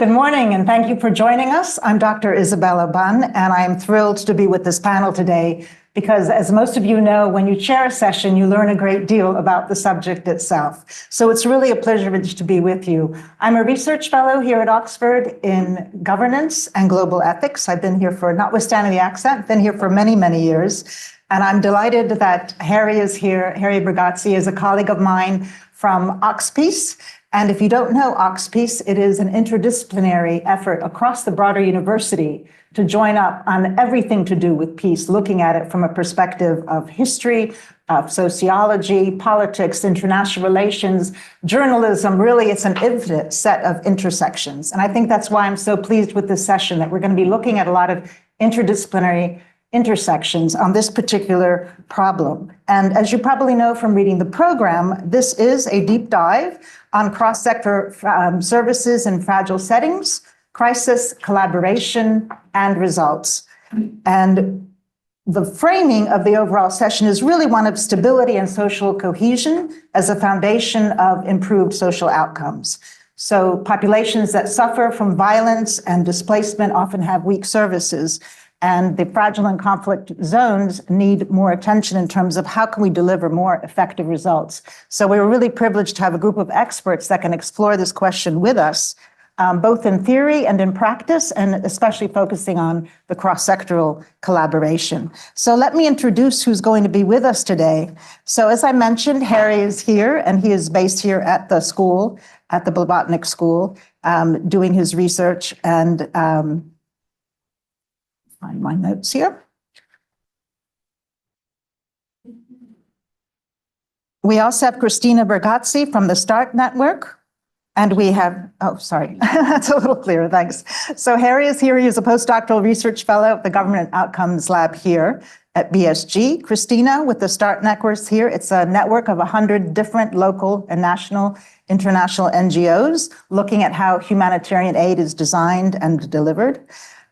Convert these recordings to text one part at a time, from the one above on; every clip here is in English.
Good morning, and thank you for joining us. I'm Dr. Isabella Bunn, and I'm thrilled to be with this panel today because, as most of you know, when you chair a session, you learn a great deal about the subject itself. So it's really a privilege to be with you. I'm a research fellow here at Oxford in governance and global ethics. I've been here for, notwithstanding the accent, been here for many, many years. And I'm delighted that Harry is here. Harry Bragazzi is a colleague of mine from OxPeace. And if you don't know OxPeace, it is an interdisciplinary effort across the broader university to join up on everything to do with peace, looking at it from a perspective of history, of sociology, politics, international relations, journalism. Really, it's an infinite set of intersections. And I think that's why I'm so pleased with this session, that we're going to be looking at a lot of interdisciplinary intersections on this particular problem. And as you probably know from reading the program, this is a deep dive on cross-sector services in fragile settings, crisis, collaboration, and results. And the framing of the overall session is really one of stability and social cohesion as a foundation of improved social outcomes. So populations that suffer from violence and displacement often have weak services, and the fragile and conflict zones need more attention in terms of how can we deliver more effective results. So we were really privileged to have a group of experts that can explore this question with us, both in theory and in practice, and especially focusing on the cross-sectoral collaboration. So let me introduce who's going to be with us today. So as I mentioned, Harry is here, and he is based here at the school, at the Blavatnik school, doing his research and find my notes here. We also have Christina Bragazzi from the START Network. And we have, oh, sorry, that's a little clearer, thanks. So Harry is here. He is a postdoctoral research fellow at the Government Outcomes Lab here at BSG. Christina with the START Network here. It's a network of 100 different local and national, international NGOs looking at how humanitarian aid is designed and delivered.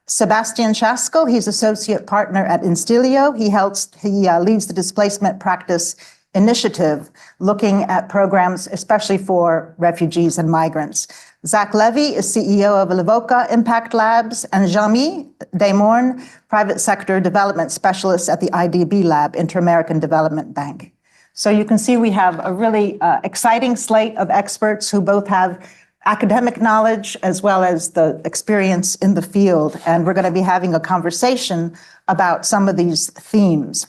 Sebastian Chaskel, he's associate partner at Instilio. He leads the displacement practice initiative, looking at programs especially for refugees and migrants. Zach Levy is CEO of Livoca Impact Labs, and Jean-Mi Desmornes, private sector development specialist at the IDB Lab, Inter-American Development Bank. So you can see we have a really exciting slate of experts who both have academic knowledge as well as the experience in the field. And we're going to be having a conversation about some of these themes.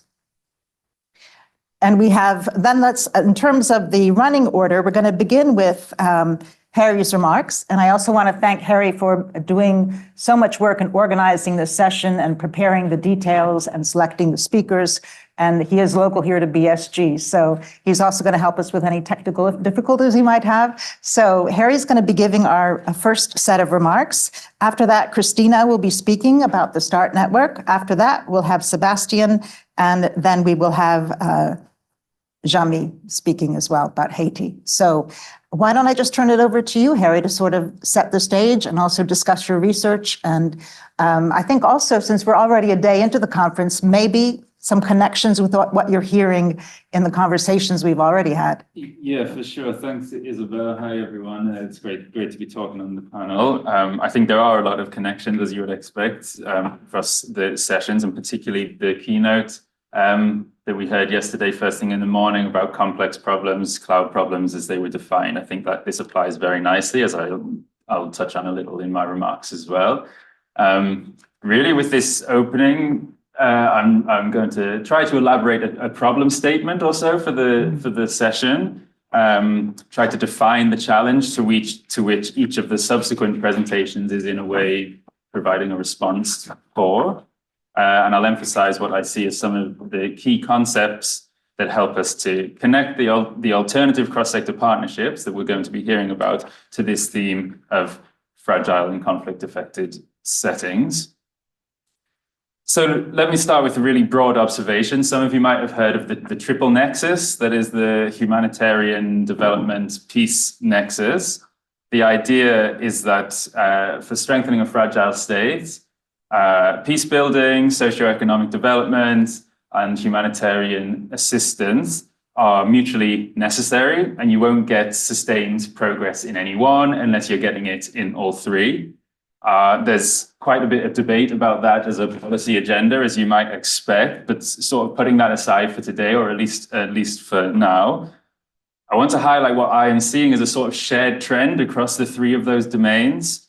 And we have, then in terms of the running order, we're going to begin with Harry's remarks. And I also want to thank Harry for doing so much work in organizing this session and preparing the details and selecting the speakers. And he is local here to BSG, so he's also going to help us with any technical difficulties he might have. So Harry's going to be giving our first set of remarks. After that, Christina will be speaking about the START Network. After that, we'll have Sebastian, and then we will have Jean-Mi speaking as well about Haiti. So why don't I just turn it over to you, Harry, to sort of set the stage and also discuss your research. And I think also, since we're already a day into the conference, maybe some connections with what you're hearing in the conversations we've already had. Yeah, for sure. Thanks, Isabella. Hi, everyone. It's great to be talking on the panel. I think there are a lot of connections, as you would expect, across the sessions, and particularly the keynote that we heard yesterday, first thing in the morning, about complex problems, cloud problems as they were defined. I think that this applies very nicely, as I'll touch on a little in my remarks as well. Really, with this opening, I'm going to try to elaborate a problem statement or so for the session. Try to define the challenge to which each of the subsequent presentations is in a way providing a response for. And I'll emphasize what I see as some of the key concepts that help us to connect the alternative cross-sector partnerships that we're going to be hearing about to this theme of fragile and conflict-affected settings. So let me start with a really broad observation. Some of you might have heard of the triple nexus, that is the humanitarian development peace nexus. The idea is that for strengthening a fragile state, peace building, socioeconomic development, and humanitarian assistance are mutually necessary, and you won't get sustained progress in any one unless you're getting it in all three. There's quite a bit of debate about that as a policy agenda, as you might expect, but sort of putting that aside for today, or at least for now, I want to highlight what I am seeing as a sort of shared trend across the three of those domains,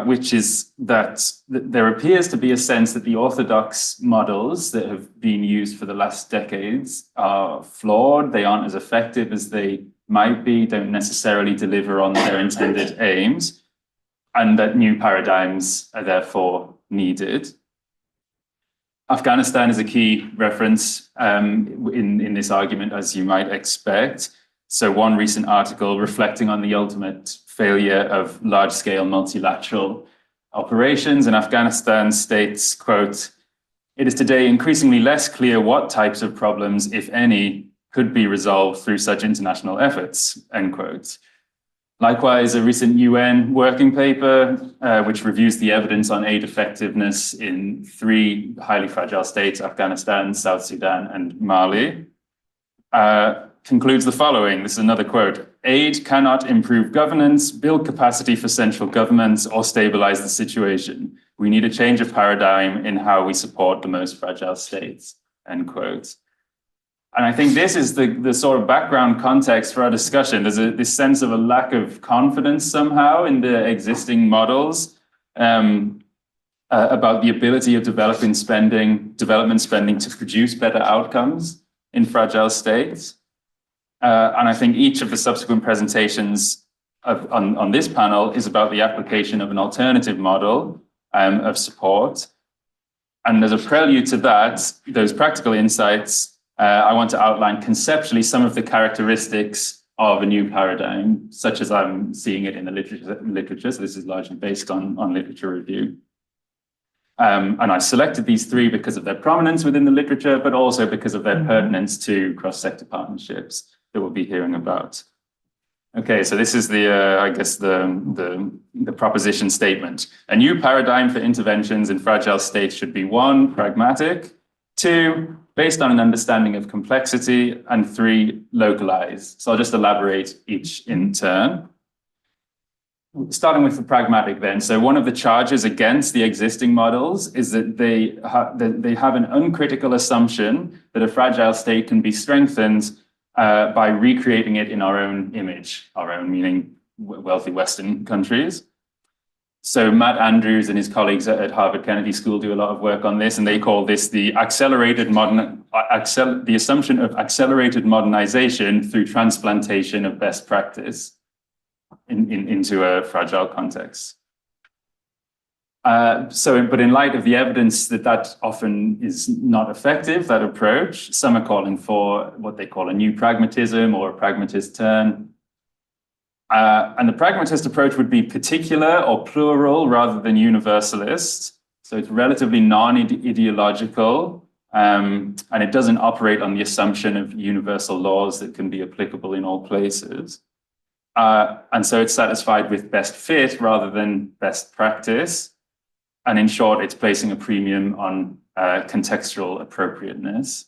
which is that there appears to be a sense that the orthodox models that have been used for the last decades are flawed. They aren't as effective as they might be, don't necessarily deliver on their intended aims, and that new paradigms are therefore needed. Afghanistan is a key reference in this argument, as you might expect. So one recent article reflecting on the ultimate failure of large-scale multilateral operations in Afghanistan states, quote, "It is today increasingly less clear what types of problems, if any, could be resolved through such international efforts," end quote. Likewise, a recent UN working paper, which reviews the evidence on aid effectiveness in three highly fragile states, Afghanistan, South Sudan, and Mali, concludes the following. This is another quote: "Aid cannot improve governance, build capacity for central governments, or stabilize the situation. We need a change of paradigm in how we support the most fragile states," end quote. And I think this is the sort of background context for our discussion. There's this sense of a lack of confidence somehow in the existing models about the ability of development spending to produce better outcomes in fragile states. And I think each of the subsequent presentations on this panel is about the application of an alternative model of support. And as a prelude to that, those practical insights, I want to outline conceptually some of the characteristics of a new paradigm, such as I'm seeing it in the literature. So this is largely based on literature review. And I selected these three because of their prominence within the literature, but also because of their pertinence to cross-sector partnerships that we'll be hearing about. Okay, so this is the proposition statement. A new paradigm for interventions in fragile states should be: 1, pragmatic; 2, based on an understanding of complexity; and 3, localized. So I'll just elaborate each in turn. Starting with the pragmatic then. So one of the charges against the existing models is that they have an uncritical assumption that a fragile state can be strengthened by recreating it in our own image, our own meaning wealthy Western countries. So Matt Andrews and his colleagues at Harvard Kennedy School do a lot of work on this, and they call this the the assumption of accelerated modernization through transplantation of best practice into a fragile context. But in light of the evidence that often is not effective, that approach, some are calling for what they call a new pragmatism or a pragmatist turn. And the pragmatist approach would be particular or plural rather than universalist. So it's relatively non-ideological, and it doesn't operate on the assumption of universal laws that can be applicable in all places. And so it's satisfied with best fit rather than best practice. And in short, it's placing a premium on contextual appropriateness.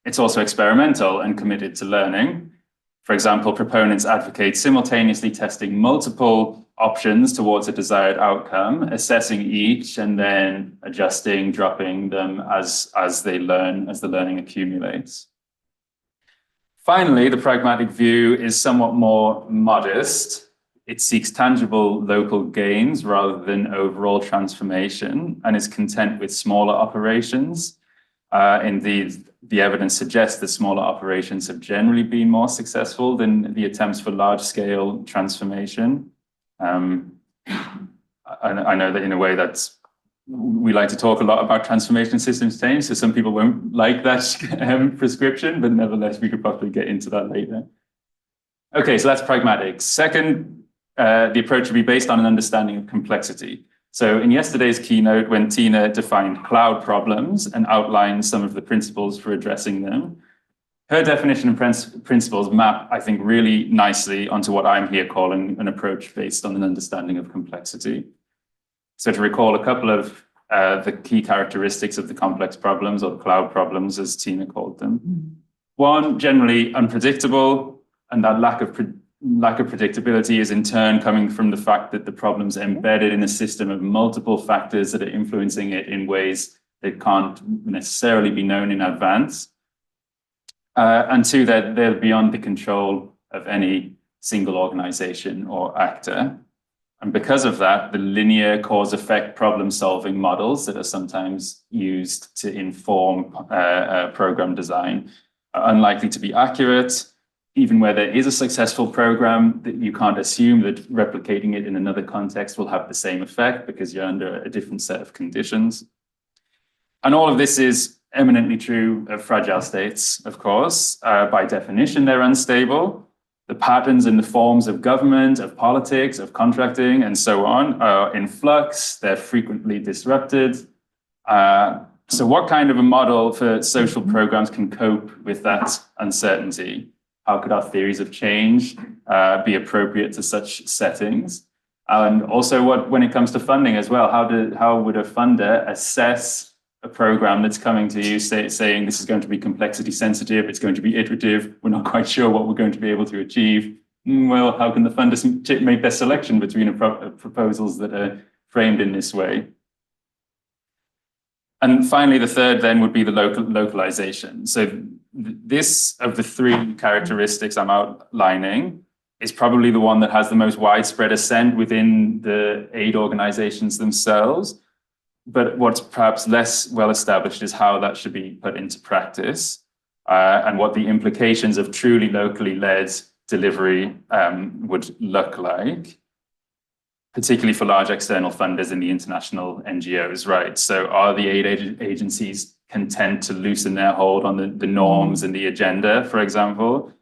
It's also experimental and committed to learning. For example, proponents advocate simultaneously testing multiple options towards a desired outcome, assessing each, and then adjusting, dropping them as they learn, as the learning accumulates. Finally, the pragmatic view is somewhat more modest. It seeks tangible local gains rather than overall transformation, and is content with smaller operations. Indeed, the evidence suggests that smaller operations have generally been more successful than the attempts for large-scale transformation. I know that in a way we like to talk a lot about transformation systems change, so some people won't like that prescription, but nevertheless, we could probably get into that later. Okay, so that's pragmatic. Second, the approach would be based on an understanding of complexity. So in yesterday's keynote, when Tina defined cloud problems and outlined some of the principles for addressing them, her definition and principles map, I think, really nicely onto what I'm here calling an approach based on an understanding of complexity. So to recall a couple of the key characteristics of the complex problems, or the cloud problems, as Tina called them. One, generally unpredictable, and that lack of predictability is in turn coming from the fact that the problem's embedded in a system of multiple factors that are influencing it in ways that can't necessarily be known in advance. And two, that they're beyond the control of any single organization or actor. And because of that, the linear cause-effect problem-solving models that are sometimes used to inform program design are unlikely to be accurate. Even where there is a successful program, that you can't assume that replicating it in another context will have the same effect because you're under a different set of conditions. And all of this is eminently true of fragile states, of course. By definition, they're unstable. The patterns and the forms of government, of politics, of contracting, and so on are in flux. They're frequently disrupted. So what kind of a model for social programs can cope with that uncertainty? How could our theories of change be appropriate to such settings? And also, when it comes to funding as well, how would a funder assess a program that's coming to you saying this is going to be complexity sensitive, it's going to be iterative, we're not quite sure what we're going to be able to achieve? Well, how can the funders make their selection between proposals that are framed in this way? And finally, the third then would be the localization. So this, of the three characteristics I'm outlining, is probably the one that has the most widespread assent within the aid organizations themselves. But what's perhaps less well established is how that should be put into practice and what the implications of truly locally led delivery would look like, particularly for large external funders in the international NGOs, right? So are the aid agencies content to loosen their hold on the norms and the agenda, for example?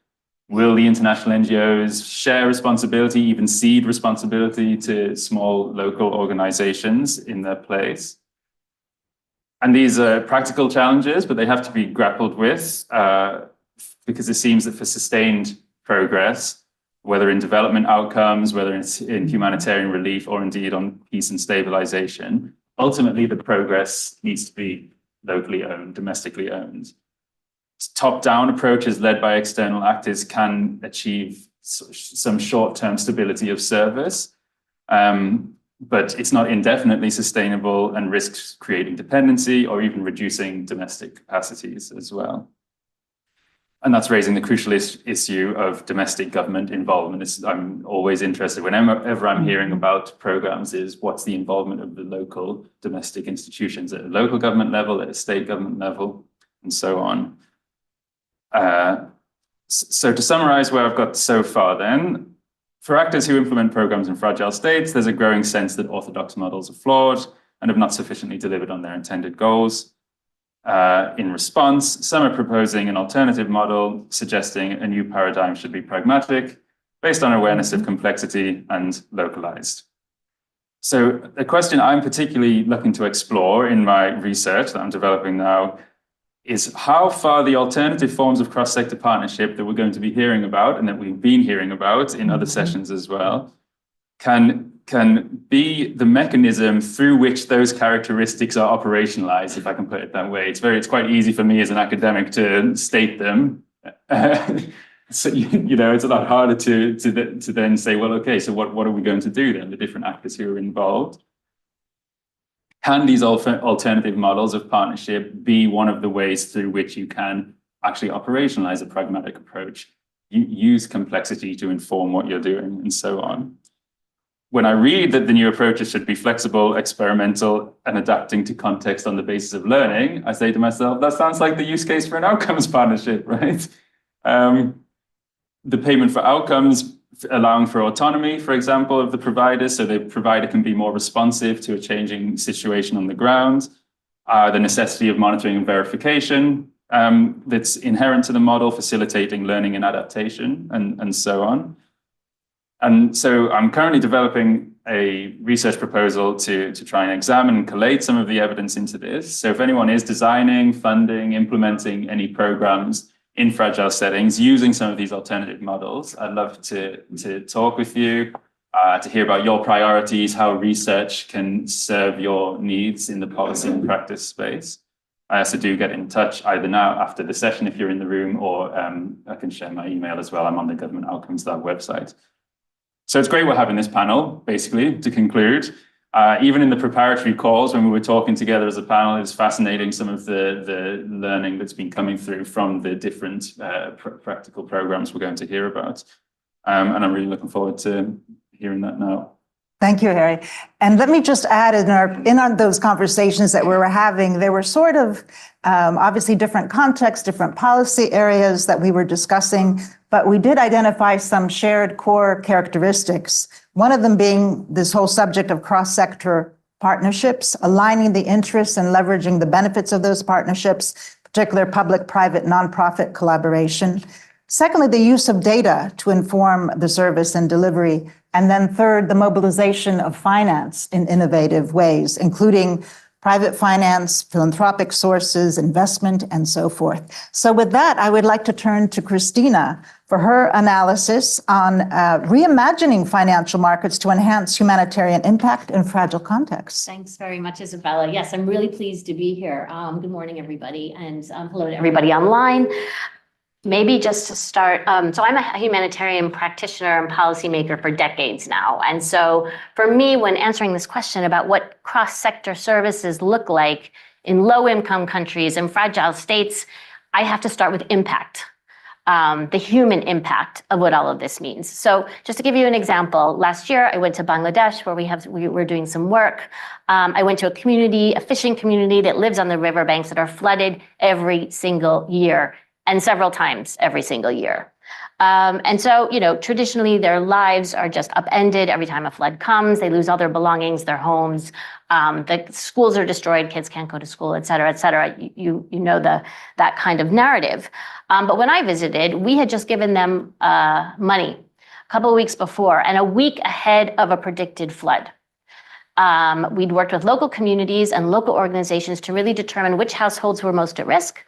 Will the international NGOs share responsibility, even cede responsibility to small local organizations in their place? And these are practical challenges, but they have to be grappled with because it seems that for sustained progress, whether in development outcomes, whether it's in humanitarian relief, or indeed on peace and stabilization, ultimately the progress needs to be locally owned, domestically owned. Top-down approaches led by external actors can achieve some short-term stability of service, but it's not indefinitely sustainable and risks creating dependency or even reducing domestic capacities as well. And that's raising the crucial issue of domestic government involvement. I'm always interested whenever I'm hearing about programs is what's the involvement of the local domestic institutions at a local government level, at a state government level, and so on. So to summarize where I've got so far then, for actors who implement programs in fragile states, there's a growing sense that orthodox models are flawed and have not sufficiently delivered on their intended goals. In response, some are proposing an alternative model, suggesting a new paradigm should be pragmatic, based on awareness of complexity and localized. So the question I'm particularly looking to explore in my research that I'm developing now is how far the alternative forms of cross-sector partnership that we're going to be hearing about and that we've been hearing about in other sessions as well can be the mechanism through which those characteristics are operationalized, if I can put it that way. It's quite easy for me as an academic to state them. So, it's a lot harder to then say, well, okay, so what are we going to do then, the different actors who are involved? Can these alternative models of partnership be one of the ways through which you can actually operationalize a pragmatic approach, use complexity to inform what you're doing, and so on? When I read that the new approaches should be flexible, experimental, and adapting to context on the basis of learning, I say to myself, that sounds like the use case for an outcomes partnership, right? The payment for outcomes, allowing for autonomy, for example, of the provider, so the provider can be more responsive to a changing situation on the ground. The necessity of monitoring and verification that's inherent to the model, facilitating learning and adaptation, and so on. And so I'm currently developing a research proposal to try and examine and collate some of the evidence into this. So if anyone is designing, funding, implementing any programs in fragile settings using some of these alternative models, I'd love to talk with you, to hear about your priorities, how research can serve your needs in the policy and practice space. So do get in touch either now after the session if you're in the room, or I can share my email as well. I'm on the Government Outcomes Lab website. So it's great we're having this panel, basically, to conclude. Even in the preparatory calls, when we were talking together as a panel, it's fascinating some of the learning that's been coming through from the different practical programs we're going to hear about. And I'm really looking forward to hearing that now. Thank you, Harry. And let me just add, in on those conversations that we were having, there were sort of obviously different contexts, different policy areas that we were discussing, but we did identify some shared core characteristics. One of them being this whole subject of cross-sector partnerships, aligning the interests and leveraging the benefits of those partnerships, particular public-private nonprofit collaboration. Secondly, the use of data to inform the service and delivery. And then third, the mobilization of finance in innovative ways, including private finance, philanthropic sources, investment, and so forth. So with that, I would like to turn to Christina for her analysis on reimagining financial markets to enhance humanitarian impact in fragile contexts. Thanks very much, Isabella. Yes, I'm really pleased to be here. Good morning, everybody, and hello to everybody online. Maybe just to start, so I'm a humanitarian practitioner and policymaker for decades now. And so for me, when answering this question about what cross-sector services look like in low-income countries and fragile states, I have to start with impact, the human impact of what all of this means. So just to give you an example, last year I went to Bangladesh where we were doing some work. I went to a fishing community that lives on the riverbanks that are flooded every single year, and several times every single year. And so, traditionally their lives are just upended every time a flood comes. They lose all their belongings, their homes. The schools are destroyed, kids can't go to school, et cetera, et cetera. You know that kind of narrative. But when I visited, we had just given them money a couple of weeks before and a week ahead of a predicted flood. We'd worked with local communities and local organizations to really determine which households were most at risk,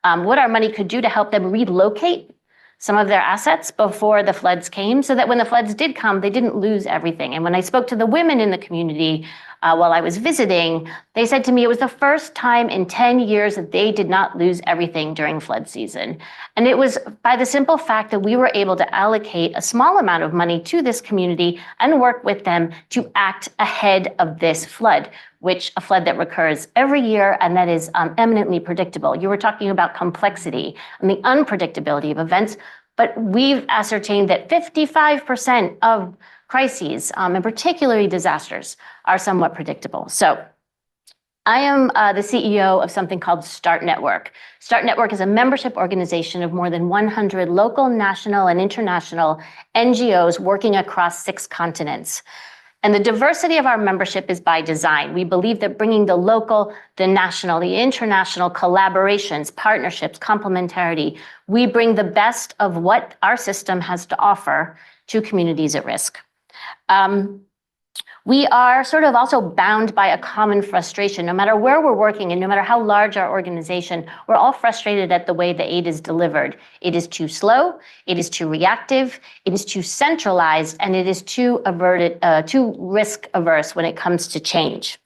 what our money could do to help them relocate some of their assets before the floods came, so that when the floods did come, they didn't lose everything. And when I spoke to the women in the community while I was visiting, they said to me it was the first time in 10 years that they did not lose everything during flood season. And it was by the simple fact that we were able to allocate a small amount of money to this community and work with them to act ahead of this flood, a flood that recurs every year and that is eminently predictable. You were talking about complexity and the unpredictability of events, but we've ascertained that 55% of crises, and particularly disasters, are somewhat predictable. So I am the CEO of something called START Network. START Network is a membership organization of more than 100 local, national, and international NGOs working across 6 continents. And the diversity of our membership is by design. We believe that bringing the local, the national, the international collaborations, partnerships, complementarity, we bring the best of what our system has to offer to communities at risk. We are sort of also bound by a common frustration. No matter where we're working and no matter how large our organization, we're all frustrated at the way the aid is delivered. It is too slow, it is too reactive, it is too centralized, and it is too risk averse when it comes to change.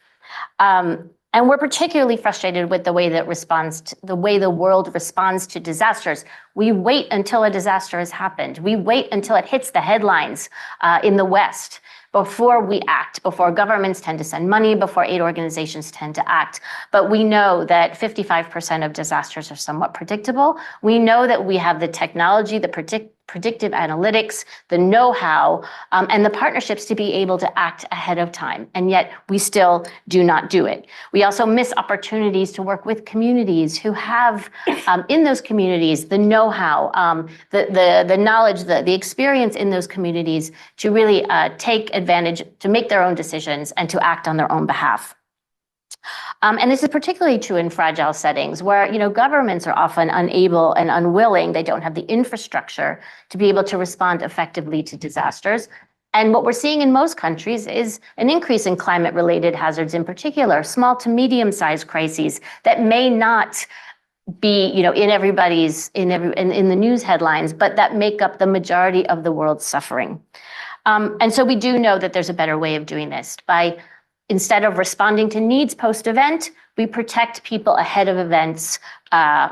And we're particularly frustrated with the way the world responds to disasters. We wait until a disaster has happened. We wait until it hits the headlines in the West before we act, before governments tend to send money, before aid organizations tend to act. But we know that 55% of disasters are somewhat predictable. We know that we have the technology, the predictive analytics, the know-how, and the partnerships to be able to act ahead of time. And yet we still do not do it. We also miss opportunities to work with communities who have in those communities the know-how, the knowledge, the experience in those communities to really take advantage, to make their own decisions and to act on their own behalf. And this is particularly true in fragile settings where, governments are often unable and unwilling. They don't have the infrastructure to be able to respond effectively to disasters. And what we're seeing in most countries is an increase in climate-related hazards, in particular, small to medium-sized crises that may not be, in the news headlines, but that make up the majority of the world's suffering. And so we do know that there's a better way of doing this. Instead of responding to needs post-event, We protect people ahead of events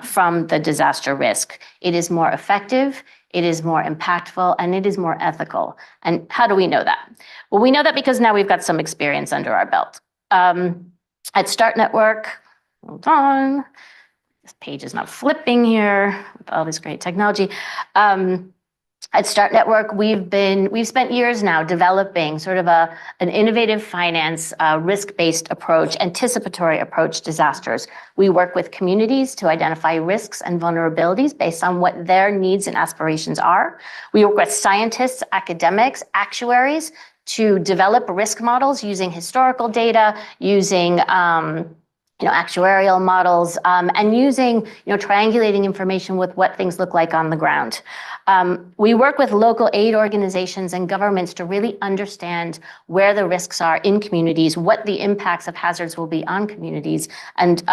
from the disaster risk. It is more effective, it is more impactful, and it is more ethical. And how do we know that? Well, we know that because now we've got some experience under our belt. At Start Network, hold on, this page is not flipping here with all this great technology. At Start Network, we've spent years now developing sort of an innovative finance, risk-based approach, anticipatory approach to disasters. We work with communities to identify risks and vulnerabilities based on what their needs and aspirations are. We work with scientists, academics, actuaries to develop risk models using historical data, using actuarial models, and using triangulating information with what things look like on the ground. We work with local aid organizations and governments to really understand where the risks are in communities, what the impacts of hazards will be on communities, and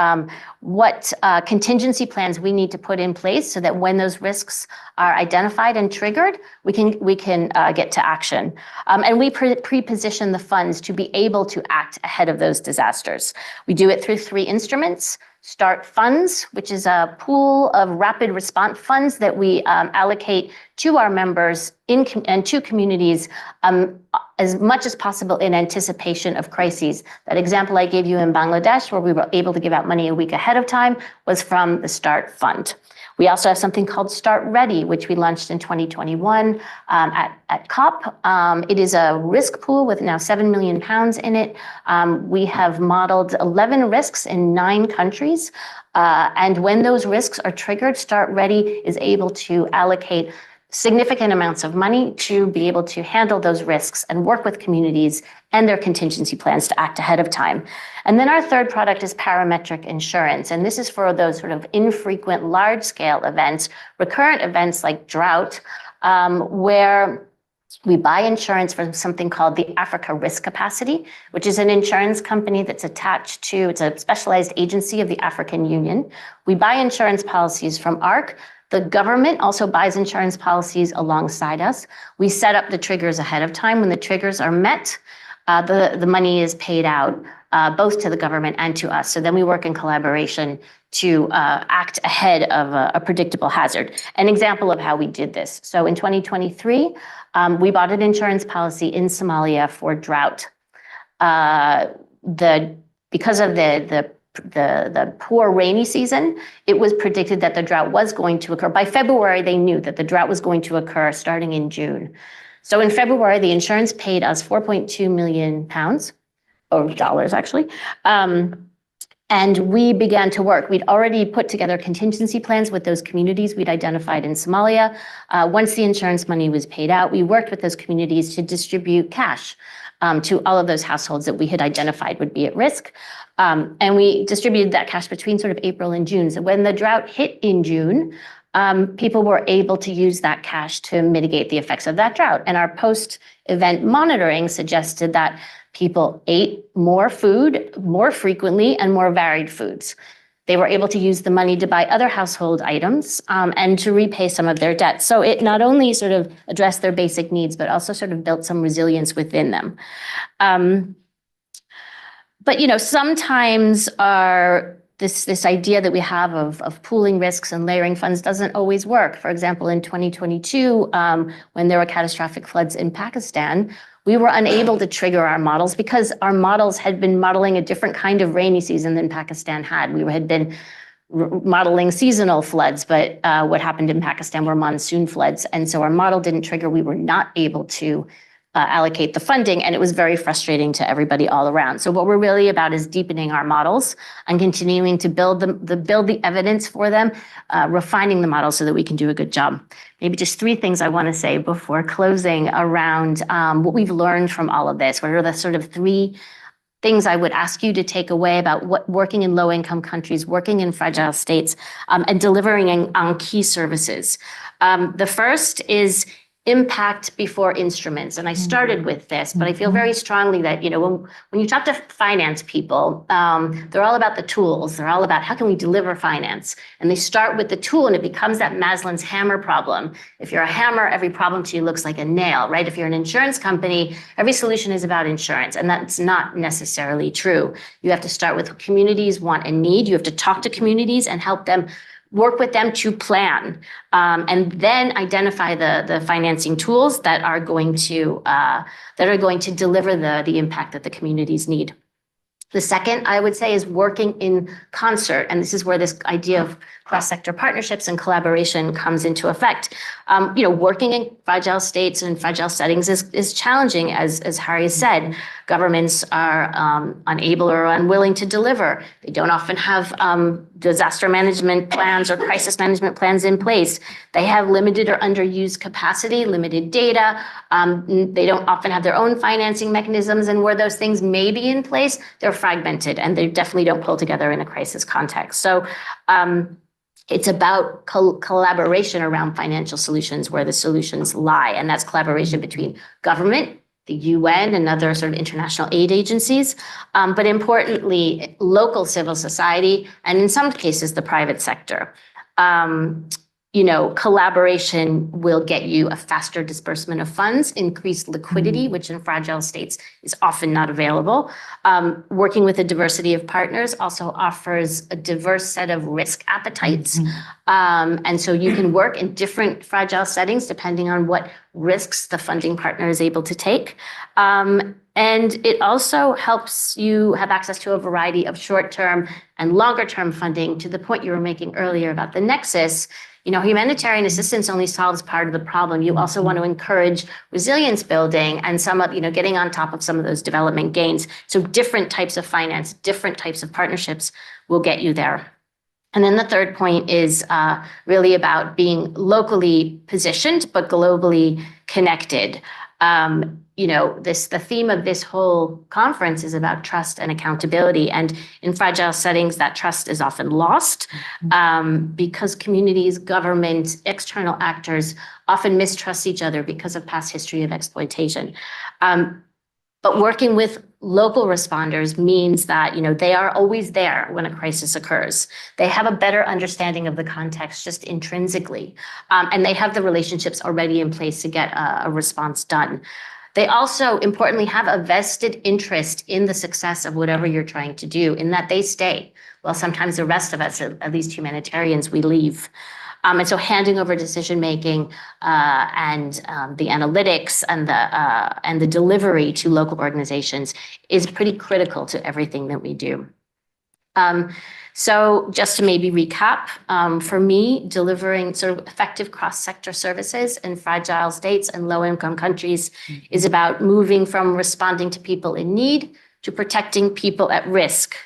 what contingency plans we need to put in place so that when those risks are identified and triggered, we can get to action. And we pre-position the funds to be able to act ahead of those disasters. We do it through 3 instruments. Start Funds, which is a pool of rapid response funds that we allocate to our members and to communities as much as possible in anticipation of crises. That example I gave you in Bangladesh, where we were able to give out money a week ahead of time, was from the Start Fund. We also have something called Start Ready, which we launched in 2021 at COP. It is a risk pool with now £7 million in it. We have modeled 11 risks in 9 countries. And when those risks are triggered, Start Ready is able to allocate significant amounts of money to be able to handle those risks and work with communities and their contingency plans to act ahead of time. And then our third product is parametric insurance. And this is for those sort of infrequent, large-scale events, recurrent events like drought, where we buy insurance from something called the Africa Risk Capacity, which is an insurance company that's attached to, it's a specialized agency of the African Union. We buy insurance policies from ARC. The government also buys insurance policies alongside us. We set up the triggers ahead of time. When the triggers are met, the money is paid out both to the government and to us. So then we work in collaboration to act ahead of a predictable hazard. An example of how we did this. So in 2023, we bought an insurance policy in Somalia for drought. Because of the poor rainy season, it was predicted that the drought was going to occur. By February, they knew that the drought was going to occur starting in June. So in February, the insurance paid us £4.2 million, or dollars actually. And we began to work. We'd already put together contingency plans with those communities we'd identified in Somalia. Once the insurance money was paid out, we worked with those communities to distribute cash to all of those households that we had identified would be at risk. And we distributed that cash between sort of April and June. So when the drought hit in June, people were able to use that cash to mitigate the effects of that drought. And our post-event monitoring suggested that people ate more food, more frequently, and more varied foods. They were able to use the money to buy other household items and to repay some of their debt. So it not only sort of addressed their basic needs, but also sort of built some resilience within them. But sometimes this idea that we have of pooling risks and layering funds doesn't always work. For example, in 2022, when there were catastrophic floods in Pakistan, we were unable to trigger our models because our models had been modeling a different kind of rainy season than Pakistan had. We had been modeling seasonal floods, but what happened in Pakistan were monsoon floods. And so our model didn't trigger. We were not able to allocate the funding, and it was very frustrating to everybody all around. So what we're really about is deepening our models and continuing to build the evidence for them, refining the models so that we can do a good job. Maybe just 3 things I want to say before closing around what we've learned from all of this. What are the sort of 3 things I would ask you to take away about what working in low-income countries, working in fragile states, and delivering on key services? The first is impact before instruments. And I started with this, but I feel very strongly that, when you talk to finance people, they're all about the tools. They're all about how can we deliver finance? And they start with the tool, and it becomes that Maslow's hammer problem. If you're a hammer, every problem to you looks like a nail, right? If you're an insurance company, every solution is about insurance, and that's not necessarily true. You have to start with what communities want and need. You have to talk to communities and help them work with them to plan, and then identify the financing tools that are going to deliver the impact that the communities need. The second, I would say, is working in concert, and this is where this idea of cross-sector partnerships and collaboration comes into effect. Working in fragile states and fragile settings is challenging, as Harry has said. Governments are unable or unwilling to deliver. They don't often have disaster management plans or crisis management plans in place. They have limited or underused capacity, limited data. They don't often have their own financing mechanisms, and where those things may be in place, they're fragmented, and they definitely don't pull together in a crisis context. So it's about collaboration around financial solutions where the solutions lie, and that's collaboration between government, the UN, and other sort of international aid agencies, but importantly, local civil society, and in some cases, the private sector. Collaboration will get you a faster disbursement of funds, increased liquidity, which in fragile states is often not available. Working with a diversity of partners also offers a diverse set of risk appetites. And so you can work in different fragile settings depending on what risks the funding partner is able to take. And it also helps you have access to a variety of short-term and longer-term funding. To the point you were making earlier about the nexus, humanitarian assistance only solves part of the problem. You also want to encourage resilience building and getting on top of some of those development gains. So different types of finance, different types of partnerships will get you there. And then the third point is really about being locally positioned, but globally connected. The theme of this whole conference is about trust and accountability. And in fragile settings, that trust is often lost because communities, government, external actors often mistrust each other because of past history of exploitation. But working with local responders means that, they are always there when a crisis occurs. They have a better understanding of the context just intrinsically, and they have the relationships already in place to get a response done. They also, importantly, have a vested interest in the success of whatever you're trying to do, in that they stay. Well, sometimes the rest of us, at least humanitarians, we leave. And so handing over decision-making and the analytics and the delivery to local organizations is pretty critical to everything that we do. So just to maybe recap, for me, delivering sort of effective cross-sector services in fragile states and low-income countries is about moving from responding to people in need to protecting people at risk,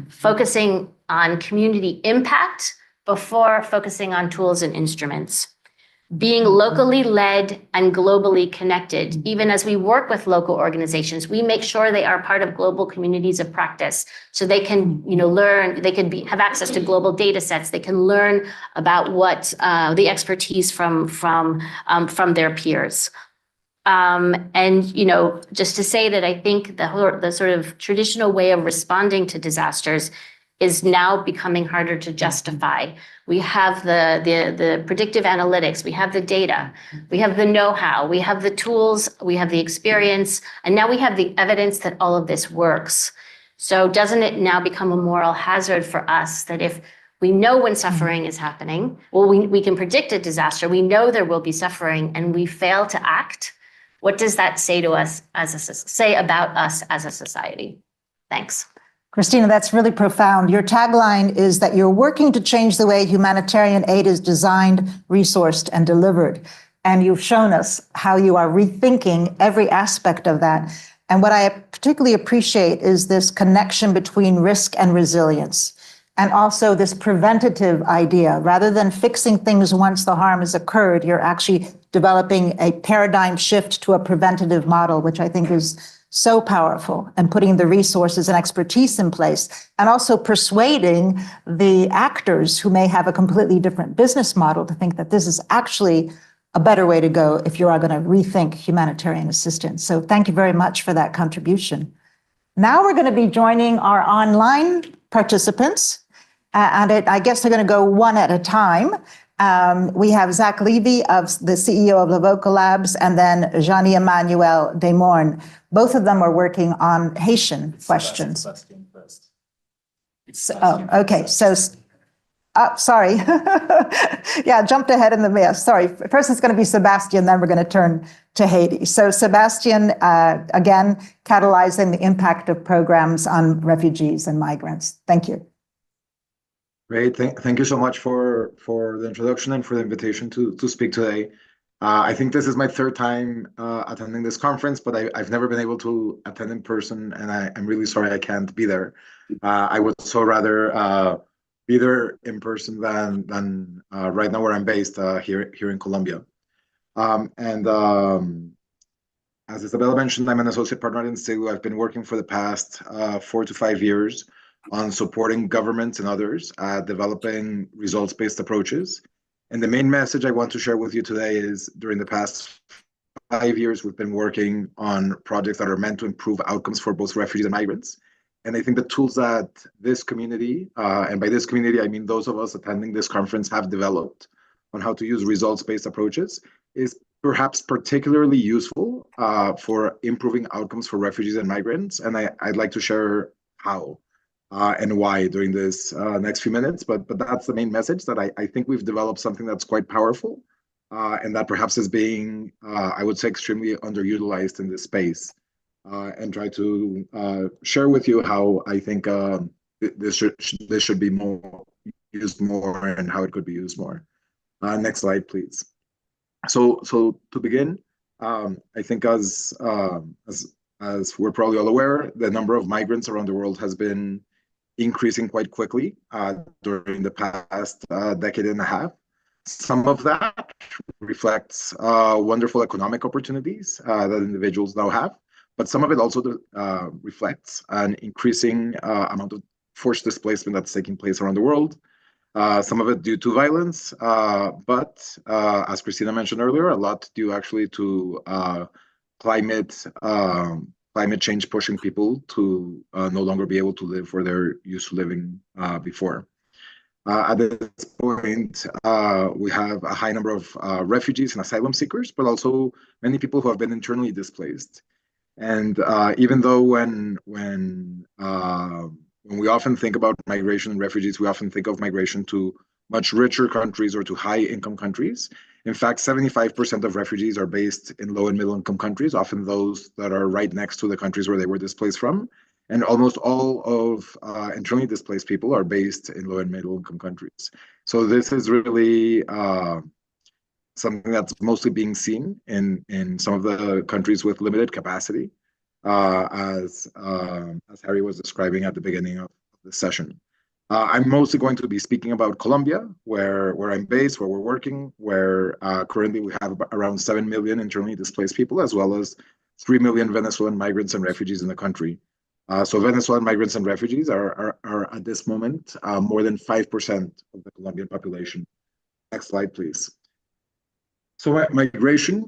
focusing on community impact before focusing on tools and instruments. Being locally led and globally connected. Even as we work with local organizations, we make sure they are part of global communities of practice, so they can, learn. They can have access to global data sets. They can learn about what the expertise from their peers. And just to say that I think the sort of traditional way of responding to disasters is now becoming harder to justify. We have the predictive analytics, we have the data, we have the know-how, we have the tools, we have the experience, and now we have the evidence that all of this works. So doesn't it now become a moral hazard for us that if we know when suffering is happening, well, we can predict a disaster, we know there will be suffering, and we fail to act? What does that say to us say about us as a society? Thanks. Christina, that's really profound. Your tagline is that you're working to change the way humanitarian aid is designed, resourced, and delivered. And you've shown us how you are rethinking every aspect of that. And what I particularly appreciate is this connection between risk and resilience, and also this preventative idea. Rather than fixing things once the harm has occurred, you're actually developing a paradigm shift to a preventative model, which I think is so powerful, and putting the resources and expertise in place, and also persuading the actors who may have a completely different business model to think that this is actually a better way to go if you are going to rethink humanitarian assistance. So thank you very much for that contribution. Now we're going to be joining our online participants, I guess they're going to go one at a time. We have Zach Levy, the CEO of GoLab, and then Jean-Emmanuel Desmornes. Both of them are working on Haitian questions. Sebastian first. Okay. Sorry. Yeah, jumped ahead in the mess. Sorry. First it's going to be Sebastian, then we're going to turn to Haiti. So Sebastian, again, catalyzing the impact of programs on refugees and migrants. Thank you. Great. Thank you so much for the introduction and for the invitation to speak today. I think this is my third time attending this conference, but I've never been able to attend in person, and I'm really sorry I can't be there. I would so rather be there in person than right now where I'm based here in Colombia. As Isabella mentioned, I'm an associate partner at Instigo. I've been working for the past 4 to 5 years on supporting governments and others developing results-based approaches. And the main message I want to share with you today is during the past 5 years, we've been working on projects that are meant to improve outcomes for both refugees and migrants. And I think the tools that this community, and by this community, I mean those of us attending this conference, have developed on how to use results-based approaches is perhaps particularly useful for improving outcomes for refugees and migrants. And I'd like to share how and why during this next few minutes. But that's the main message, that I think we've developed something that's quite powerful and that perhaps is being, I would say, extremely underutilized in this space. And try to share with you how I think this should be used more and how it could be used more. Next slide, please. So to begin, I think as we're probably all aware, the number of migrants around the world has been increasing quite quickly during the past decade and a half. Some of that reflects wonderful economic opportunities that individuals now have. But some of it also reflects an increasing amount of forced displacement that's taking place around the world. Some of it due to violence, but as Christina mentioned earlier, a lot due actually to climate change pushing people to no longer be able to live where they're used to living before. At this point, we have a high number of refugees and asylum seekers, but also many people who have been internally displaced. And even though when we often think about migration and refugees, we often think of migration to much richer countries or to high-income countries. In fact, 75% of refugees are based in low and middle-income countries, often those that are right next to the countries where they were displaced from. And almost all of internally displaced people are based in low and middle-income countries. So this is really something that's mostly being seen in some of the countries with limited capacity, as Harry was describing at the beginning of the session. I'm mostly going to be speaking about Colombia, where I'm based, where we're working, where currently we have around 7 million internally displaced people, as well as 3 million Venezuelan migrants and refugees in the country. So Venezuelan migrants and refugees are at this moment more than 5% of the Colombian population. Next slide, please. So migration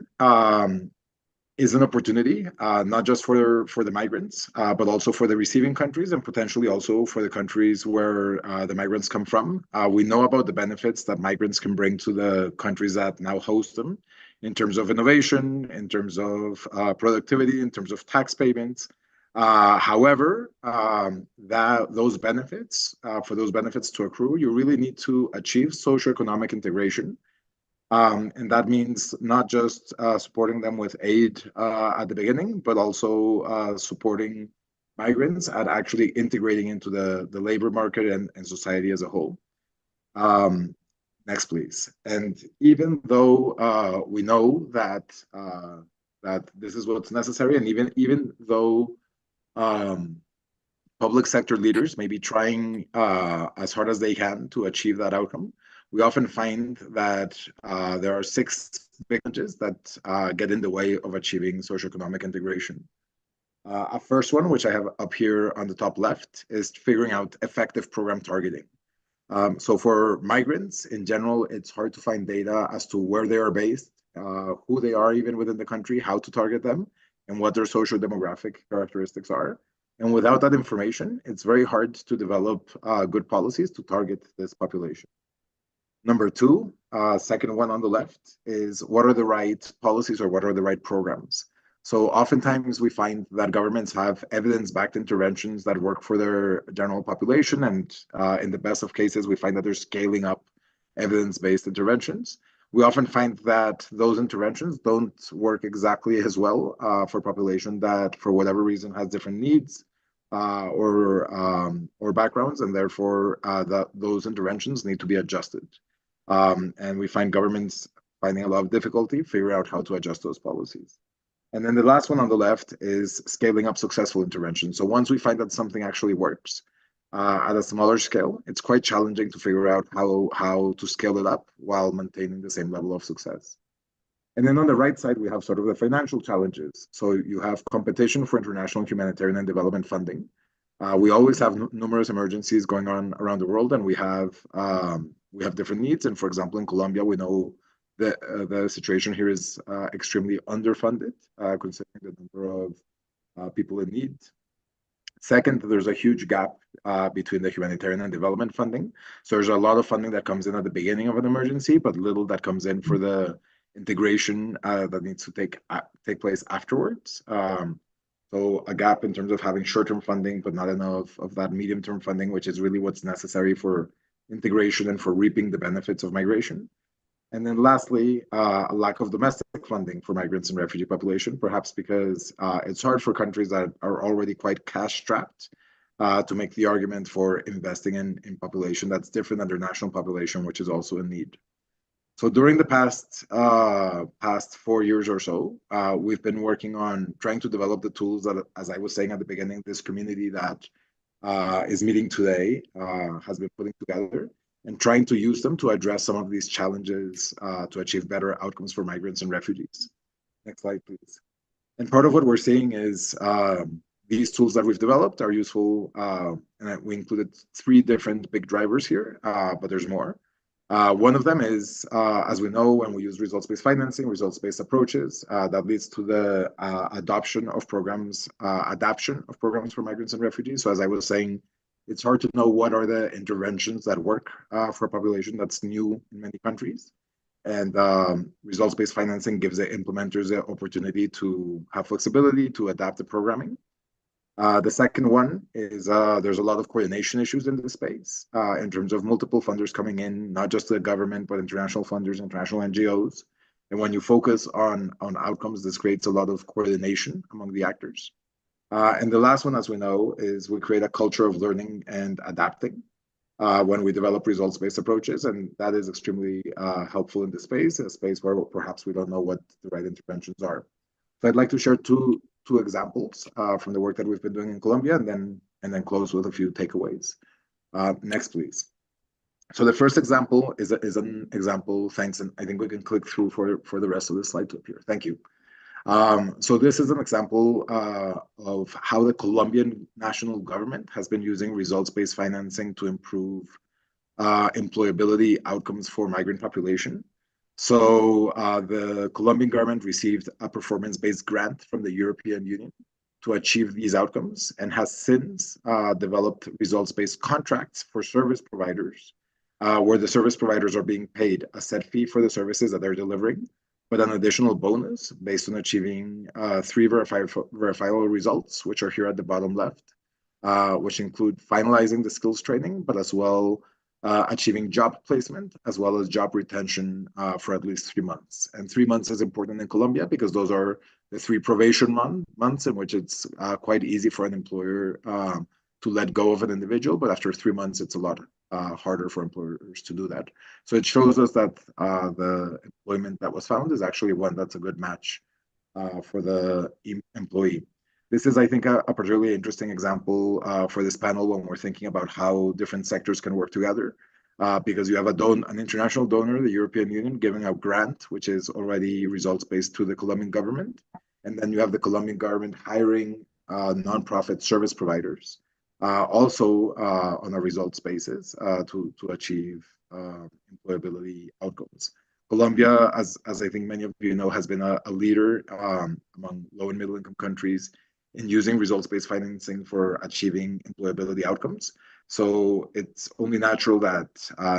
is an opportunity, not just for the migrants, but also for the receiving countries and potentially also for the countries where the migrants come from. We know about the benefits that migrants can bring to the countries that now host them in terms of innovation, in terms of productivity, in terms of tax payments. However, for those benefits to accrue, you really need to achieve socioeconomic integration. And that means not just supporting them with aid at the beginning, but also supporting migrants at actually integrating into the labor market and society as a whole. Next, please. And even though we know that this is what's necessary, and even though public sector leaders may be trying as hard as they can to achieve that outcome, we often find that there are 6 big challenges that get in the way of achieving socioeconomic integration. A first one, which I have up here on the top left, is figuring out effective program targeting. So for migrants in general, it's hard to find data as to where they are based who they are even within the country, how to target them, and what their social demographic characteristics are. And without that information, it's very hard to develop good policies to target this population. Number two, second one on the left, is what are the right policies or what are the right programs? So oftentimes we find that governments have evidence-backed interventions that work for their general population. And in the best of cases, we find that they're scaling up evidence-based interventions. We often find that those interventions don't work exactly as well for population that, for whatever reason, has different needs or backgrounds, and therefore that those interventions need to be adjusted. And we find governments finding a lot of difficulty figuring out how to adjust those policies. And then the last one on the left is scaling up successful interventions. So once we find that something actually works at a smaller scale, it's quite challenging to figure out how to scale it up while maintaining the same level of success. And then on the right side, we have sort of the financial challenges. So you have competition for international humanitarian and development funding. We always have numerous emergencies going on around the world, and we have different needs. And for example, in Colombia, we know that the situation here is extremely underfunded, considering the number of people in need. Second, there's a huge gap between the humanitarian and development funding. So there's a lot of funding that comes in at the beginning of an emergency, but little that comes in for the integration that needs to take place afterwards. So a gap in terms of having short-term funding, but not enough of that medium-term funding, which is really what's necessary for integration and for reaping the benefits of migration. And then lastly, a lack of domestic funding for migrants and refugee population, perhaps because it's hard for countries that are already quite cash-strapped to make the argument for investing in population that's different than their national population, which is also in need. So during the past 4 years or so, we've been working on trying to develop the tools that, as I was saying at the beginning, this community that is meeting today has been putting together, and trying to use them to address some of these challenges to achieve better outcomes for migrants and refugees. Next slide, please. And part of what we're seeing is these tools that we've developed are useful, and we included 3 different big drivers here, but there's more. One of them is, as we know, when we use results-based financing, results-based approaches, that leads to the adoption of programs, adaption of programs for migrants and refugees. So as I was saying, it's hard to know what are the interventions that work for a population that's new in many countries. And results-based financing gives the implementers the opportunity to have flexibility to adapt the programming. The second one is there's a lot of coordination issues in this space in terms of multiple funders coming in, not just the government, but international funders, international NGOs. And when you focus on outcomes, this creates a lot of coordination among the actors. And the last one, as we know, is we create a culture of learning and adapting when we develop results-based approaches. And that is extremely helpful in this space, a space where perhaps we don't know what the right interventions are. So I'd like to share two examples from the work that we've been doing in Colombia, and then close with a few takeaways. Next, please. So the first example is an example, thanks, and I think we can click through for the rest of the slide to appear. Thank you. So this is an example of how the Colombian national government has been using results-based financing to improve employability outcomes for migrant population. So the Colombian government received a performance-based grant from the European Union to achieve these outcomes, and has since developed results-based contracts for service providers, where the service providers are being paid a set fee for the services that they're delivering, but an additional bonus based on achieving 3 verifiable results, which are here at the bottom left, which include finalizing the skills training, but as well achieving job placement, as well as job retention for at least 3 months. And 3 months is important in Colombia because those are the 3 probation months in which it's quite easy for an employer to let go of an individual, but after 3 months, it's a lot harder for employers to do that. So it shows us that the employment that was found is actually one that's a good match for the employee. This is, I think, a particularly interesting example for this panel when we're thinking about how different sectors can work together, because you have an international donor, the European Union, giving a grant, which is already results-based to the Colombian government. And then you have the Colombian government hiring nonprofit service providers, also on a results basis to achieve employability outcomes. Colombia, as I think many of you know, has been a leader among low and middle income countries in using results-based financing for achieving employability outcomes. So it's only natural that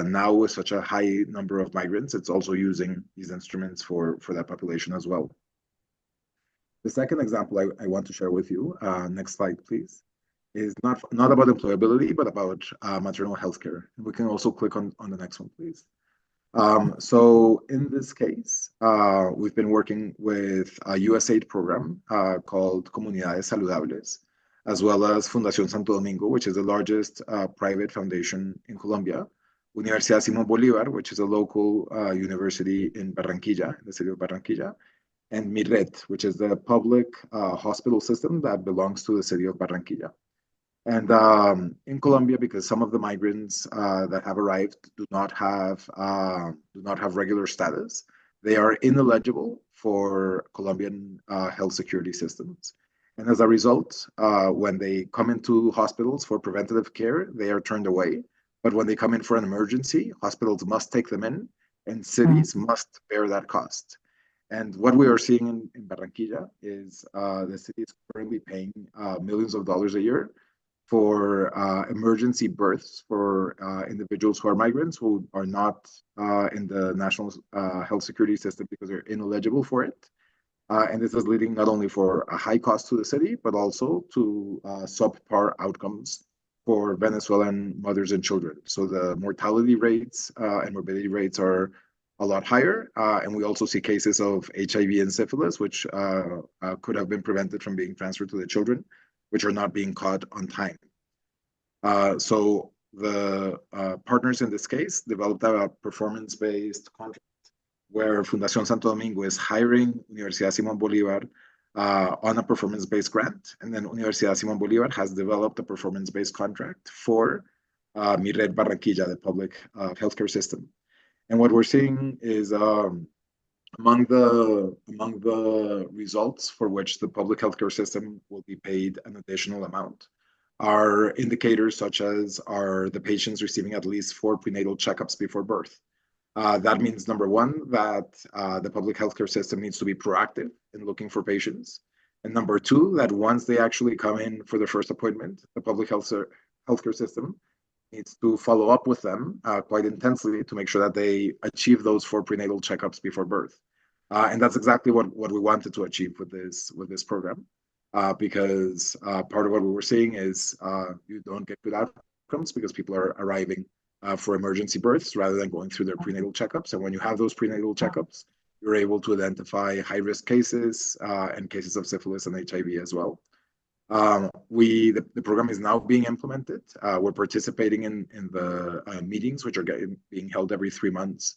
now with such a high number of migrants, it's also using these instruments for that population as well. The second example I want to share with you, next slide, please, is not about employability, but about maternal health care. We can also click on the next one, please. So in this case, we've been working with a USAID program called Comunidades Saludables, as well as Fundación Santo Domingo, which is the largest private foundation in Colombia, Universidad Simón Bolívar, which is a local university in Barranquilla, in the city of Barranquilla, and MIRED, which is the public hospital system that belongs to the city of Barranquilla. And in Colombia, because some of the migrants that have arrived do not have regular status, they are ineligible for Colombian health security systems. And as a result, when they come into hospitals for preventative care, they are turned away. But when they come in for an emergency, hospitals must take them in, and cities must bear that cost. And what we are seeing in Barranquilla is the city is currently paying millions of dollars a year for emergency births for individuals who are migrants who are not in the national health security system because they're ineligible for it. And this is leading not only for a high cost to the city, but also to subpar outcomes for Venezuelan mothers and children. So the mortality rates and morbidity rates are a lot higher. And we also see cases of HIV and syphilis, which could have been prevented from being transferred to the children, which are not being caught on time. So the partners in this case developed a performance-based contract where Fundación Santo Domingo is hiring Universidad Simón Bolívar on a performance-based grant. And then Universidad Simón Bolívar has developed a performance-based contract for MIRED Barranquilla, the public healthcare system. And what we're seeing is among the results for which the public healthcare system will be paid an additional amount are indicators such as are the patients receiving at least 4 prenatal checkups before birth. That means, number one, that the public healthcare system needs to be proactive in looking for patients. And number two, that once they actually come in for their first appointment, the public healthcare system needs to follow up with them quite intensely to make sure that they achieve those 4 prenatal checkups before birth. And that's exactly what we wanted to achieve with this program, because part of what we were seeing is you don't get good outcomes because people are arriving for emergency births rather than going through their prenatal checkups. And when you have those prenatal checkups, you're able to identify high-risk cases and cases of syphilis and HIV as well. The program is now being implemented. We're participating in the meetings, which are being held every 3 months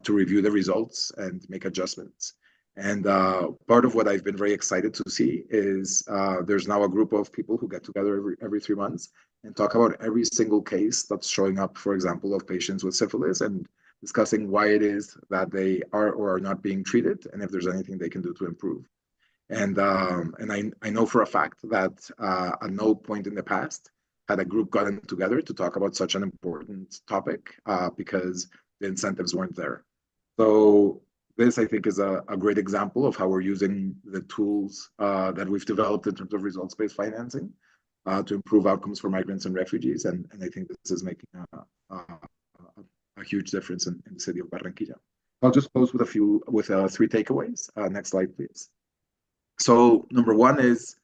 to review the results and make adjustments. And part of what I've been very excited to see is there's now a group of people who get together every 3 months and talk about every single case that's showing up, for example, of patients with syphilis, and discussing why it is that they are or are not being treated and if there's anything they can do to improve. And I know for a fact that at no point in the past had a group gotten together to talk about such an important topic because the incentives weren't there. So this, I think, is a great example of how we're using the tools that we've developed in terms of results-based financing to improve outcomes for migrants and refugees. And I think this is making a huge difference in the city of Barranquilla. I'll just close with 3 takeaways. Next slide, please. So number one is,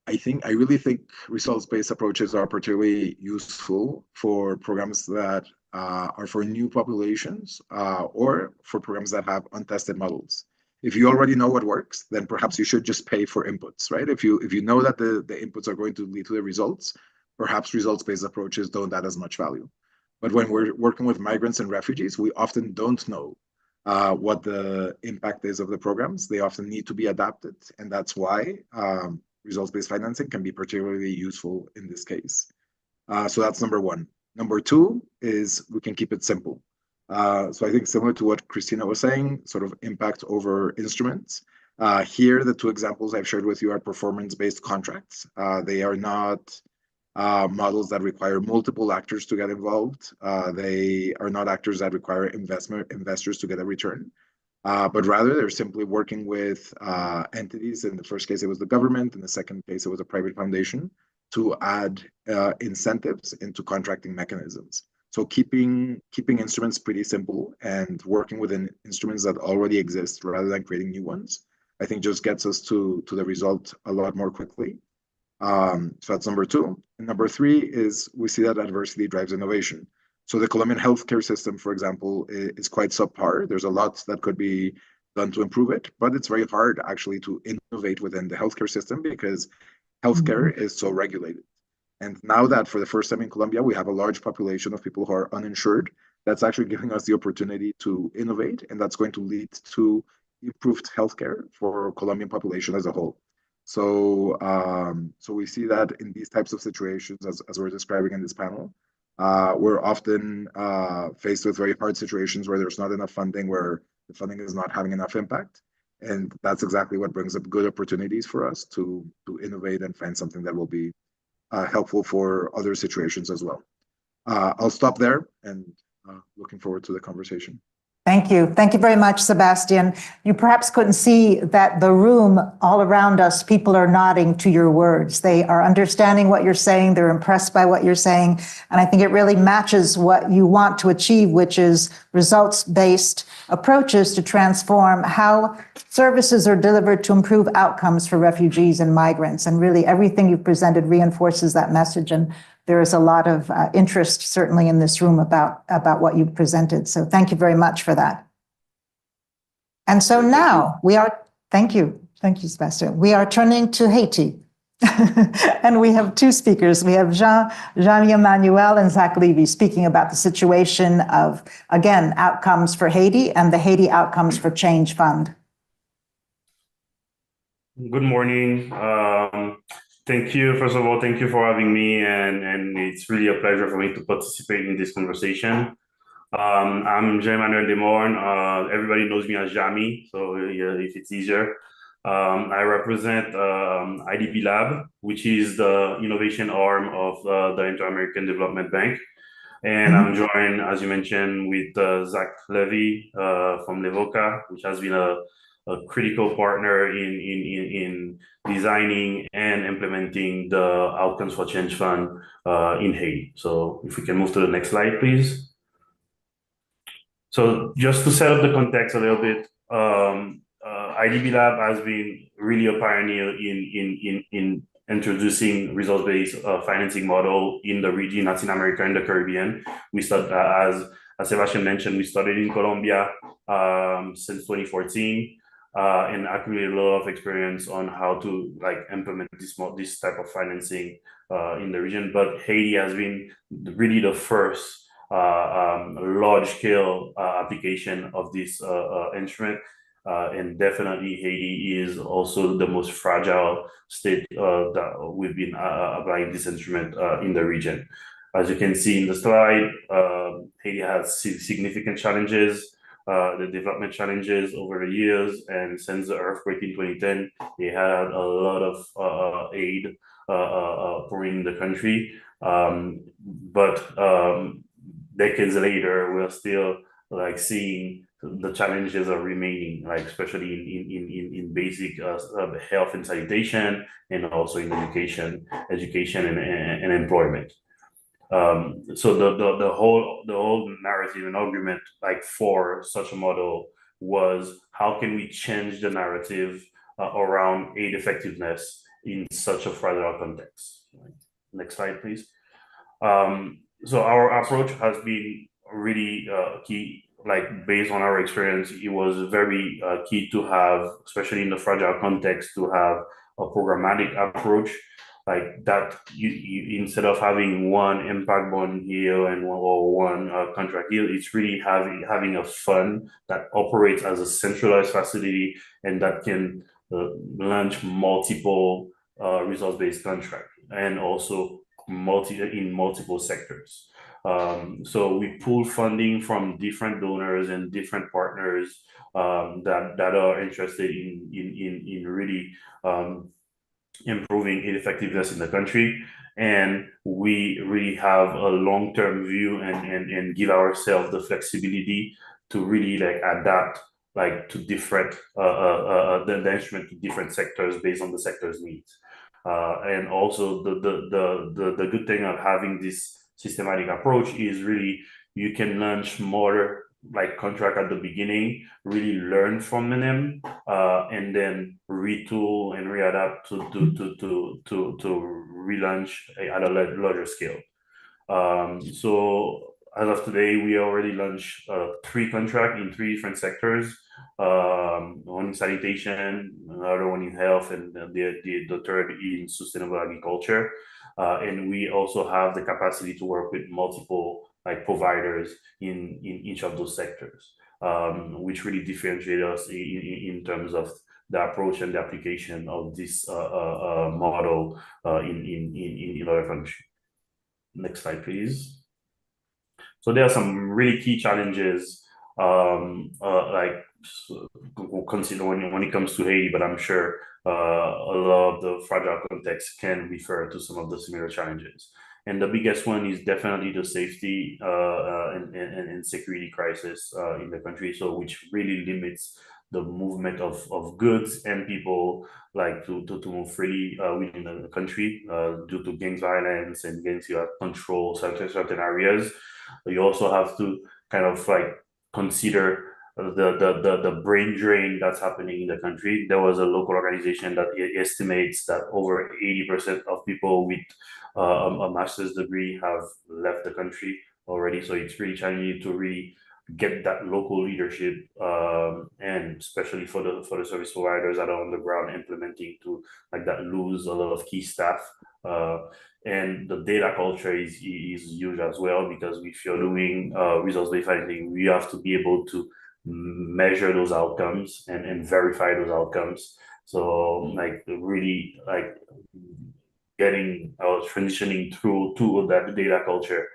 I really think results-based approaches are particularly useful for programs that are for new populations or for programs that have untested models. If you already know what works, then perhaps you should just pay for inputs, right? If you know that the inputs are going to lead to the results, perhaps results-based approaches don't add as much value. But when we're working with migrants and refugees, we often don't know what the impact is of the programs. They often need to be adapted, and that's why results-based financing can be particularly useful in this case. So that's number one. Number two is we can keep it simple. So I think similar to what Christina was saying, sort of impact over instruments. Here, the 2 examples I've shared with you are performance-based contracts. They are not models that require multiple actors to get involved. They are not actors that require investors to get a return. But rather they're simply working with entities. In the first case, it was the government. In the second case, it was a private foundation to add incentives into contracting mechanisms. So keeping instruments pretty simple and working within instruments that already exist rather than creating new ones, I think just gets us to the result a lot more quickly. So that's number two. And number three is we see that adversity drives innovation. So the Colombian healthcare system, for example, is quite subpar. There's a lot that could be done to improve it, but it's very hard actually to innovate within the healthcare system because healthcare is so regulated. And now that for the first time in Colombia, we have a large population of people who are uninsured, that's actually giving us the opportunity to innovate, and that's going to lead to improved healthcare for Colombian population as a whole. So, so we see that in these types of situations, as we're describing in this panel, we're often faced with very hard situations where there's not enough funding, where the funding is not having enough impact. And that's exactly what brings up good opportunities for us to innovate and find something that will be helpful for other situations as well. I'll stop there and looking forward to the conversation. Thank you. Thank you very much, Sebastian. You perhaps couldn't see that the room all around us, people are nodding to your words. They are understanding what you're saying. They're impressed by what you're saying. And I think it really matches what you want to achieve, which is results-based approaches to transform how services are delivered to improve outcomes for refugees and migrants. And really everything you've presented reinforces that message. And there is a lot of interest, certainly in this room, about what you've presented. So thank you very much for that. And so now we are, thank you, Sebastian. We are turning to Haiti. And we have two speakers. We have Jean-Emmanuel and Zach Levy speaking about the situation of, again, outcomes for Haiti and the Haiti Outcomes for Change Fund. Good morning. Thank you. First of all, thank you for having me, and it's really a pleasure for me to participate in this conversation. I'm Jean-Emmanuel Demorne. Everybody knows me as Jami, so if it's easier. I represent IDB Lab, which is the innovation arm of the Inter-American Development Bank. And I'm joined, as you mentioned, with Zach Levy from Levoca, which has been a critical partner in designing and implementing the Outcomes for Change Fund in Haiti. So if we can move to the next slide, please. So just to set up the context a little bit, IDB Lab has been really a pioneer in introducing results-based financing model in the region, Latin America and the Caribbean. We started, as Sebastian mentioned, we started in Colombia since 2014. And accumulated a lot of experience on how to implement this type of financing in the region. But Haiti has been really the first large-scale application of this instrument. And definitely Haiti is also the most fragile state that we've been applying this instrument in the region. As you can see in the slide, Haiti has significant challenges. The development challenges over the years, and since the earthquake in 2010, they had a lot of aid pouring in the country. But decades later, we're still seeing the challenges are remaining, especially in basic health and sanitation, and also in education and employment. So the whole narrative and argument for such a model was, how can we change the narrative around aid effectiveness in such a fragile context? Next slide, please. So our approach has been really key. Based on our experience, it was very key to have, especially in the fragile context, to have a programmatic approach. That you instead of having one impact bond here and one contract here, it's really having a fund that operates as a centralized facility and that can launch multiple results-based contracts, and also in multiple sectors. So we pull funding from different donors and different partners that are interested in really improving effectiveness in the country. And we really have a long-term view and give ourselves the flexibility to really like adapt like to different the instrument to different sectors based on the sector's needs. And also the good thing of having this systematic approach is really you can launch more like contract at the beginning, really learn from them, and then retool and readapt to relaunch at a larger scale. So as of today, we already launched 3 contracts in 3 different sectors. One in sanitation, another one in health, and the third in sustainable agriculture. And we also have the capacity to work with multiple like providers in each of those sectors, which really differentiate us in terms of the approach and the application of this model in other countries. Next slide, please. So there are some really key challenges, like consider when it comes to Haiti, but I'm sure a lot of the fragile context can refer to some of the similar challenges. And the biggest one is definitely the safety and security crisis in the country, so which really limits the movement of goods and people like to move freely within the country due to gang violence and gangs who control certain areas. You also have to kind of like consider the brain drain that's happening in the country. There was a local organization that estimates that over 80% of people with a master's degree have left the country already. So it's really challenging to really get that local leadership, and especially for the service providers that are on the ground implementing to like that lose a lot of key staff. And the data culture is huge as well, because if you're doing results-based finding, we have to be able to measure those outcomes and verify those outcomes. So like really like getting transitioning through to that data culture,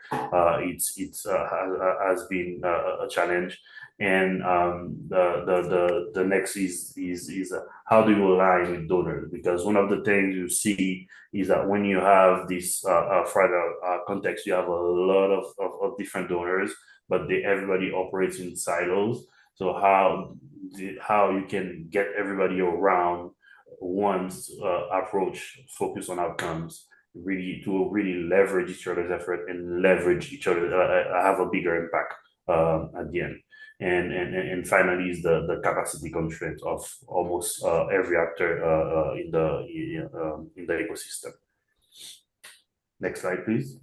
it's has been a challenge. And the next is how do you align with donors? Because one of the things you see is that when you have this fragile context, you have a lot of different donors, but everybody operates in silos. So how you can get everybody around one's approach focus on outcomes, really to really leverage each other's effort and leverage each other, have a bigger impact at the end. And finally is the capacity constraint of almost every actor in the ecosystem. Next slide, please.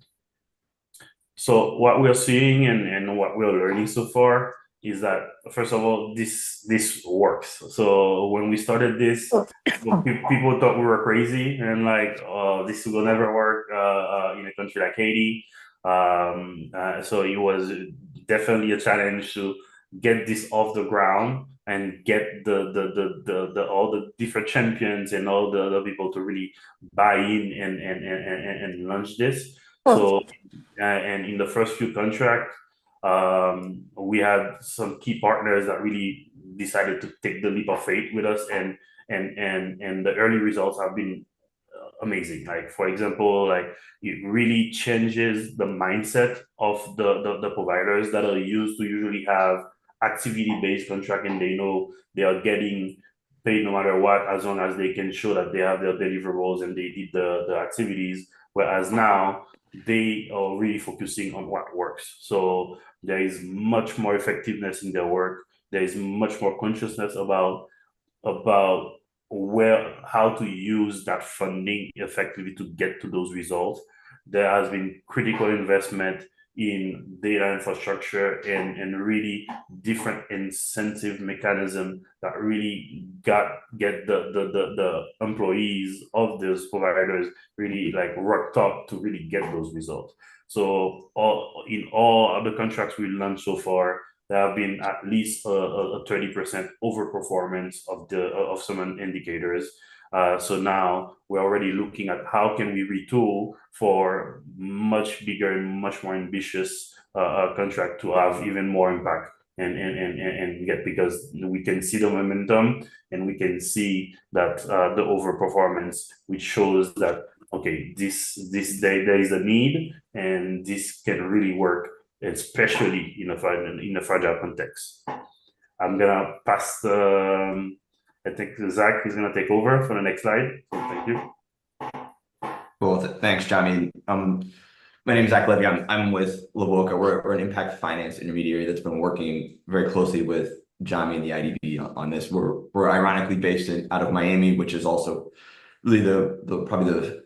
So what we're seeing and what we're learning so far is that, first of all, this works. So when we started this, people thought we were crazy and like, oh, this will never work in a country like Haiti. So it was definitely a challenge to get this off the ground and get the all the different champions and all the other people to really buy in and launch this. So and in the first few contracts, we had some key partners that really decided to take the leap of faith with us, and the early results have been amazing. Like for example, like it really changes the mindset of the providers that are used to usually have activity-based contract, and they know they are getting paid no matter what, as long as they can show that they have their deliverables and they did the activities. Whereas now they are really focusing on what works. So there is much more effectiveness in their work. There is much more consciousness about how to use that funding effectively to get to those results. There has been critical investment in data infrastructure and really different incentive mechanism that really get the employees of those providers really like worked up to really get those results. So in all of the contracts we launched so far, there have been at least a 30% overperformance of some indicators. So now we're already looking at how can we retool for much bigger and much more ambitious contract to have even more impact and get, because we can see the momentum and we can see that the overperformance, which shows that okay, there is a need and this can really work, especially in a fragile context. I'm gonna pass the. I think Zach is gonna take over for the next slide. So thank you. Cool. Thanks, Jami. My name is Zach Levy. I'm with Lavoca. We're an impact finance intermediary that's been working very closely with Jami and the IDB on this. We're ironically based out of Miami, which is also really probably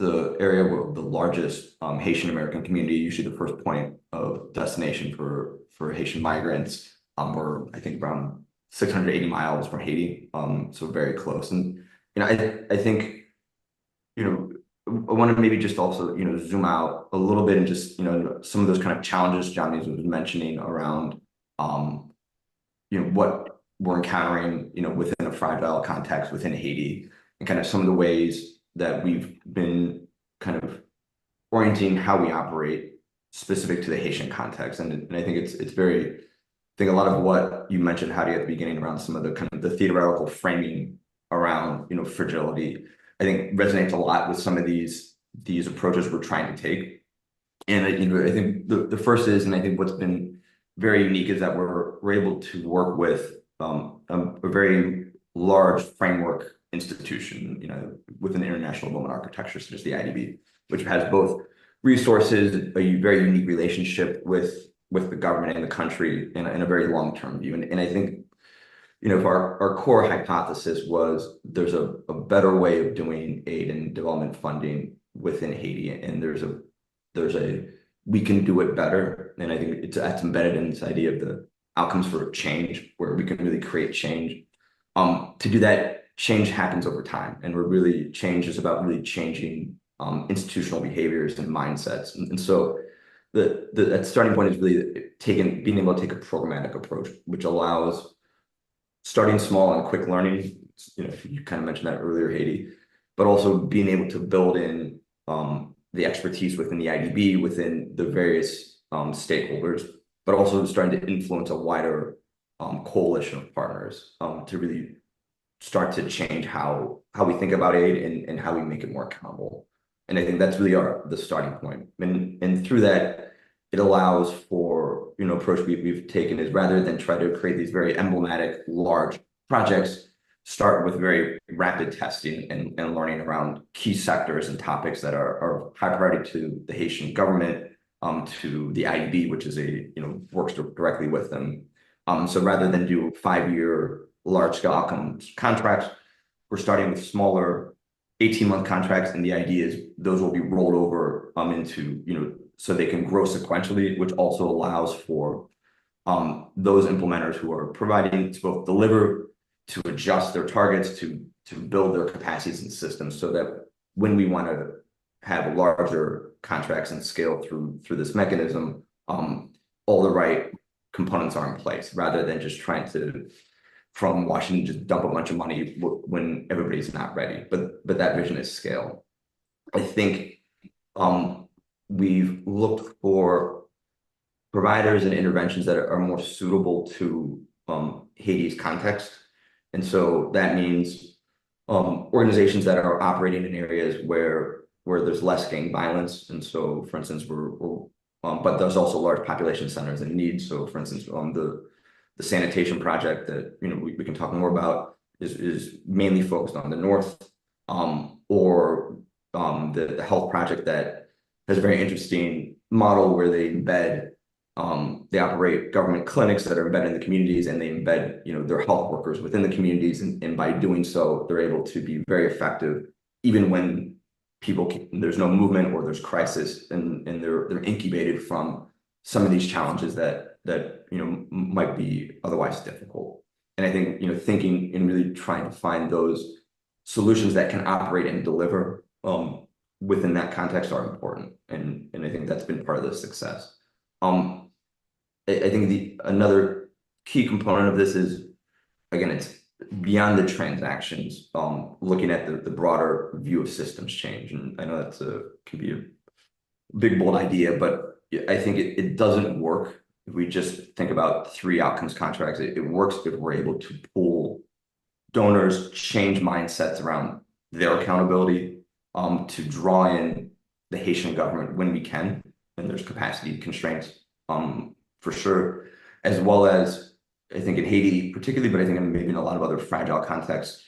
the area where the largest Haitian American community, usually the first point of destination for Haitian migrants. We're, I think, around 680 miles from Haiti, so very close. And I think I want to maybe just also zoom out a little bit and just some of those kind of challenges Jami was mentioning around what we're encountering within a fragile context within Haiti, and kind of some of the ways that we've been kind of orienting how we operate specific to the Haitian context. And I think it's very, I think a lot of what you mentioned, Hadi, at the beginning around some of the kind of the theoretical framing around fragility, I think resonates a lot with some of these approaches we're trying to take. And I think the first is, and I think what's been very unique, is that we're able to work with a very large framework institution, within the international development architecture, such as the IDB, which has both resources, a very unique relationship with the government and the country in a very long-term view. And I think, if our core hypothesis was there's a better way of doing aid and development funding within Haiti, and there's a we can do it better. And I think that's embedded in this idea of the outcomes for change, where we can really create change. To do that, change happens over time, and change is about really changing institutional behaviors and mindsets. And so that starting point is really being able to take a programmatic approach, which allows starting small and quick learning. You kind of mentioned that earlier, Haiti, but also being able to build in the expertise within the IDB, within the various stakeholders, but also starting to influence a wider coalition of partners to really start to change how we think about aid and how we make it more accountable. And I think that's really the starting point. And through that, it allows for, approach we've taken is, rather than try to create these very emblematic, large projects, start with very rapid testing and learning around key sectors and topics that are high priority to the Haitian government, to the IDB, which is works directly with them. So rather than do 5-year large-scale outcomes contracts, we're starting with smaller 18-month contracts, and the idea is those will be rolled over into, so they can grow sequentially, which also allows for those implementers who are providing to both deliver, to adjust their targets, to build their capacities and systems, so that when we want to have larger contracts and scale through this mechanism, all the right components are in place, rather than just trying to, from Washington, just dump a bunch of money when everybody's not ready. But that vision is scale. I think we've looked for providers and interventions that are more suitable to Haiti's context. And so that means organizations that are operating in areas where there's less gang violence. And so, for instance, but there's also large population centers in need. So, for instance, the sanitation project that we can talk more about is mainly focused on the north, or the health project that has a very interesting model where they operate government clinics that are embedded in the communities, and they embed their health workers within the communities, and by doing so, they're able to be very effective even when there's no movement or there's crisis, and they're incubated from some of these challenges that might be otherwise difficult. And I think thinking and really trying to find those solutions that can operate and deliver within that context are important, and I think that's been part of the success. I think another key component of this is, again, it's beyond the transactions, looking at the broader view of systems change. And I know can be a big, bold idea, but I think it doesn't work if we just think about 3 outcomes contracts, it works if we're able to pull donors, change mindsets around their accountability, to draw in the Haitian government when we can, and there's capacity constraints, for sure, as well as I think in Haiti particularly, but I think maybe in a lot of other fragile contexts,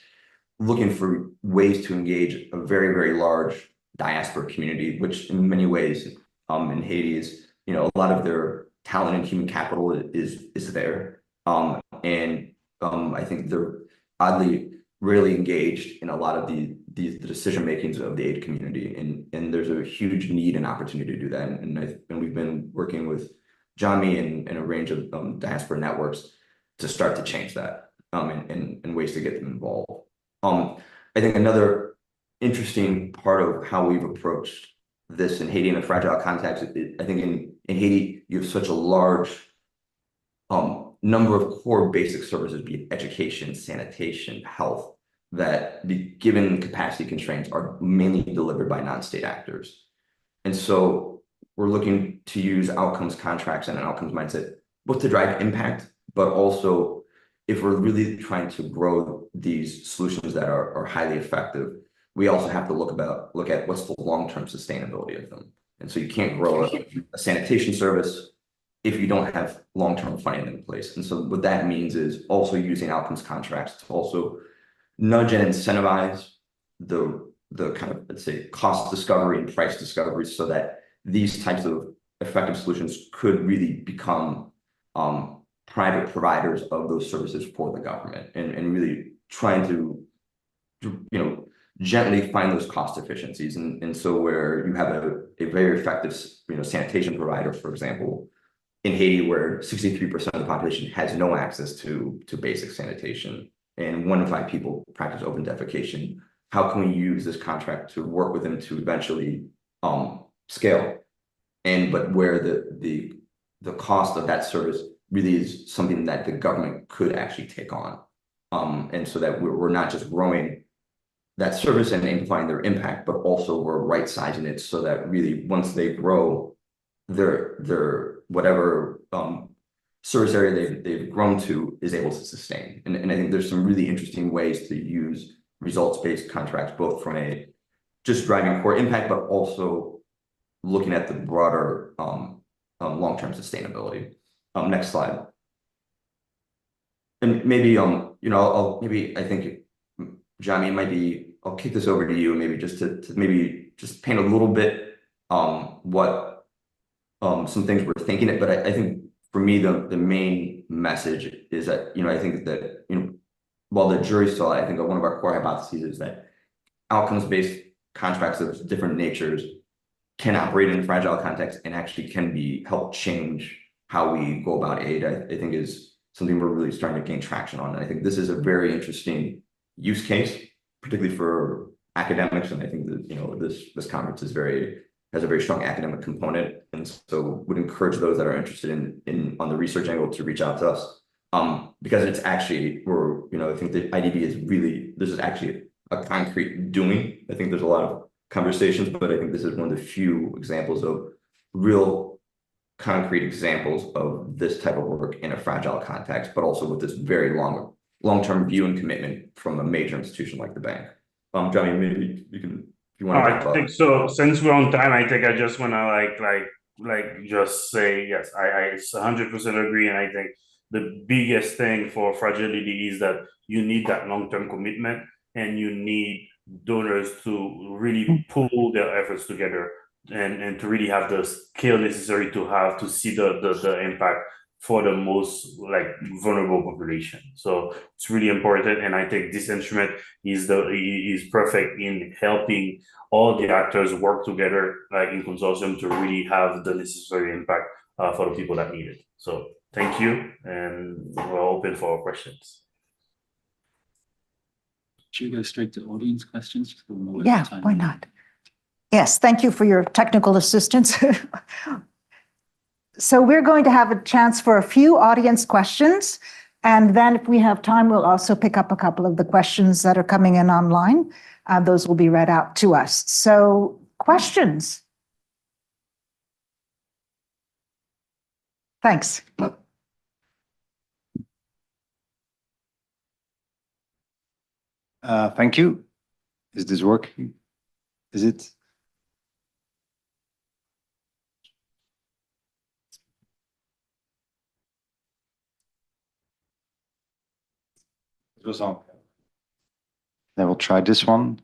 looking for ways to engage a very, very large diaspora community, which in many ways, in Haiti is, a lot of their talent and human capital is there. I think they're oddly really engaged in a lot of the decision makings of the aid community, and there's a huge need and opportunity to do that. And we've been working with Jami and a range of diaspora networks to start to change that, and ways to get them involved. I think another interesting part of how we've approached this in Haiti in a fragile context, I think in Haiti, you have such a large number of core basic services, be it education, sanitation, health, that given capacity constraints are mainly delivered by non-state actors. And so we're looking to use outcomes contracts and an outcomes mindset, both to drive impact, but also if we're really trying to grow these solutions that are highly effective, we also have to look at what's the long-term sustainability of them. And so you can't grow a sanitation service if you don't have long-term funding in place. And so what that means is also using outcomes contracts to also nudge and incentivize the kind of, let's say, cost discovery and price discovery, so that these types of effective solutions could really become private providers of those services for the government, and really trying to, gently find those cost efficiencies. And so where you have a very effective, sanitation provider, for example, in Haiti, where 63% of the population has no access to basic sanitation, and 1 in 5 people practice open defecation, how can we use this contract to work with them to eventually scale? But where the cost of that service really is something that the government could actually take on, and so that we're not just growing that service and amplifying their impact, but also we're right sizing it so that really once they grow, their whatever service area they've grown to is able to sustain. And I think there's some really interesting ways to use results-based contracts, both from a just driving core impact, but also looking at the broader long-term sustainability. Next slide. And maybe I think Jami, I'll kick this over to you, maybe just to maybe just paint a little bit what some things we're thinking. But I think for me the main message is that I think that while the jury's still out, I think one of our core hypotheses is that outcomes-based contracts of different natures can operate in a fragile context and actually can help change how we go about aid. I think is something we're really starting to gain traction on. And I think this is a very interesting use case, particularly for academics. And I think that this conference has a very strong academic component. And so would encourage those that are interested in on the research angle to reach out to us. Because it's actually, I think the IDB this is actually a concrete doing. I think there's a lot of conversations, but I think this is one of the few examples of real concrete examples of this type of work in a fragile context, but also with this very long-term view and commitment from a major institution like the bank. Johnny, maybe you can, if you want to talk about. I think so. Since we're on time, I think I just want to just say yes. I 100% agree, and I think the biggest thing for fragility is that you need that long-term commitment, and you need donors to really pull their efforts together and to really have the skill necessary to see the impact for the most vulnerable population. So it's really important, and I think this instrument is perfect in helping all the actors work together in consortium to really have the necessary impact for the people that need it. So thank you, and we're open for questions. Should we go straight to audience questions? Yeah, why not? Yes, thank you for your technical assistance. So we're going to have a chance for a few audience questions. And then if we have time, we'll also pick up a couple of the questions that are coming in online. Those will be read out to us. So questions? Thanks. Thank you. Is this working? Is it? It was on. Then we'll try this one.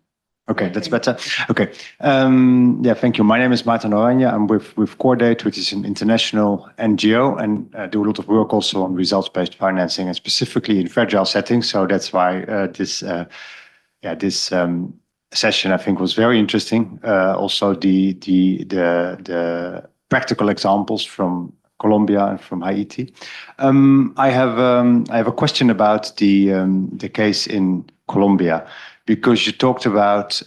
Okay, that's better. Okay. Yeah, thank you. My name is Maarten Oranje. I'm with Coordate, which is an international NGO, and do a lot of work also on results-based financing, and specifically in fragile settings. So that's why this session I think was very interesting. Also the practical examples from Colombia and from Haiti. I have a question about the case in Colombia, because you talked about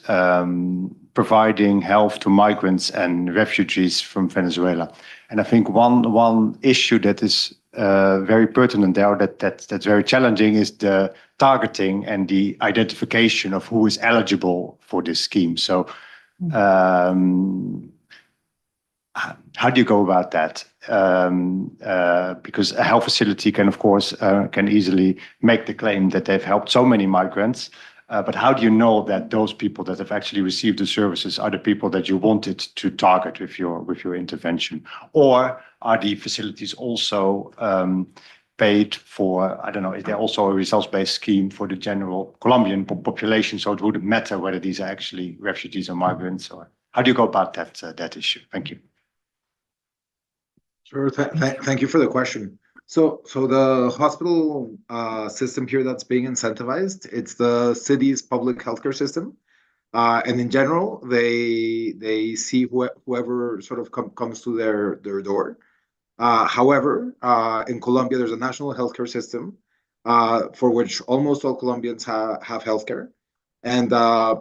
providing help to migrants and refugees from Venezuela. And I think one issue that is very pertinent there, that's very challenging, is the targeting and the identification of who is eligible for this scheme. So how do you go about that? Because a health facility can, of course, can easily make the claim that they've helped so many migrants. But how do you know that those people that have actually received the services are the people that you wanted to target with your intervention? Or are the facilities also paid for, I don't know, is there also a results-based scheme for the general Colombian population, so it wouldn't matter whether these are actually refugees or migrants? Or how do you go about that issue? Thank you. Sure. Thank you for the question. So the hospital system here that's being incentivized, it's the city's public healthcare system. And in general, they see whoever sort of comes to their door. However, in Colombia, there's a national healthcare system for which almost all Colombians have healthcare. And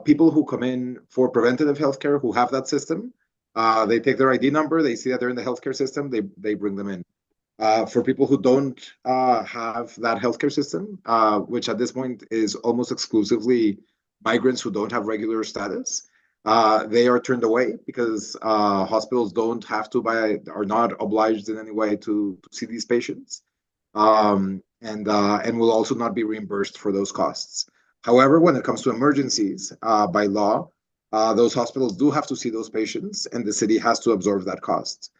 people who come in for preventative healthcare who have that system, they take their ID number, they see that they're in the healthcare system, they bring them in. For people who don't have that healthcare system, which at this point is almost exclusively migrants who don't have regular status, they are turned away because hospitals don't have to are not obliged in any way to see these patients, and will also not be reimbursed for those costs. However, when it comes to emergencies, by law, those hospitals do have to see those patients, and the city has to absorb that cost.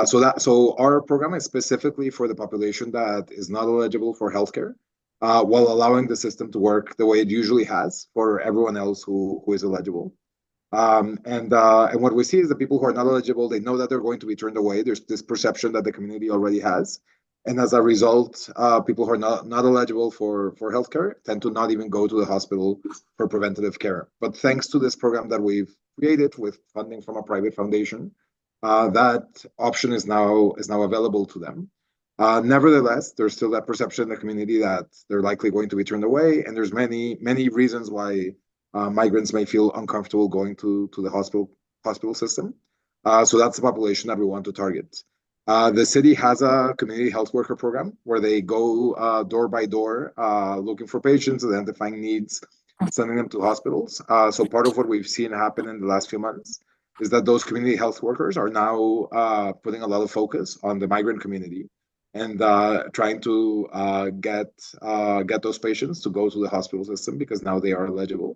So our program is specifically for the population that is not eligible for healthcare, while allowing the system to work the way it usually has for everyone else who is eligible. And what we see is the people who are not eligible, they know that they're going to be turned away. There's this perception that the community already has. And as a result, people who are not eligible for healthcare tend to not even go to the hospital for preventative care. But thanks to this program that we've created with funding from a private foundation, that option is now available to them. Nevertheless, there's still that perception in the community that they're likely going to be turned away, and there's many reasons why migrants may feel uncomfortable going to the hospital system. So that's the population that we want to target. The city has a community health worker program where they go door by door, looking for patients, identifying needs, sending them to hospitals. So part of what we've seen happen in the last few months is that those community health workers are now putting a lot of focus on the migrant community and trying to get those patients to go to the hospital system because now they are eligible.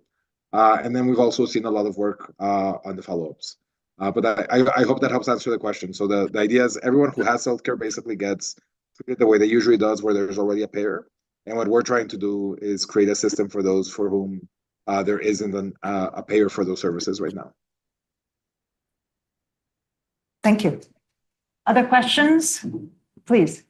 And then we've also seen a lot of work on the follow-ups. But I hope that helps answer the question. So the idea is everyone who has healthcare basically gets treated the way they usually does, where there's already a payer. And what we're trying to do is create a system for those for whom there isn't a payer for those services right now. Thank you. Other questions? Please.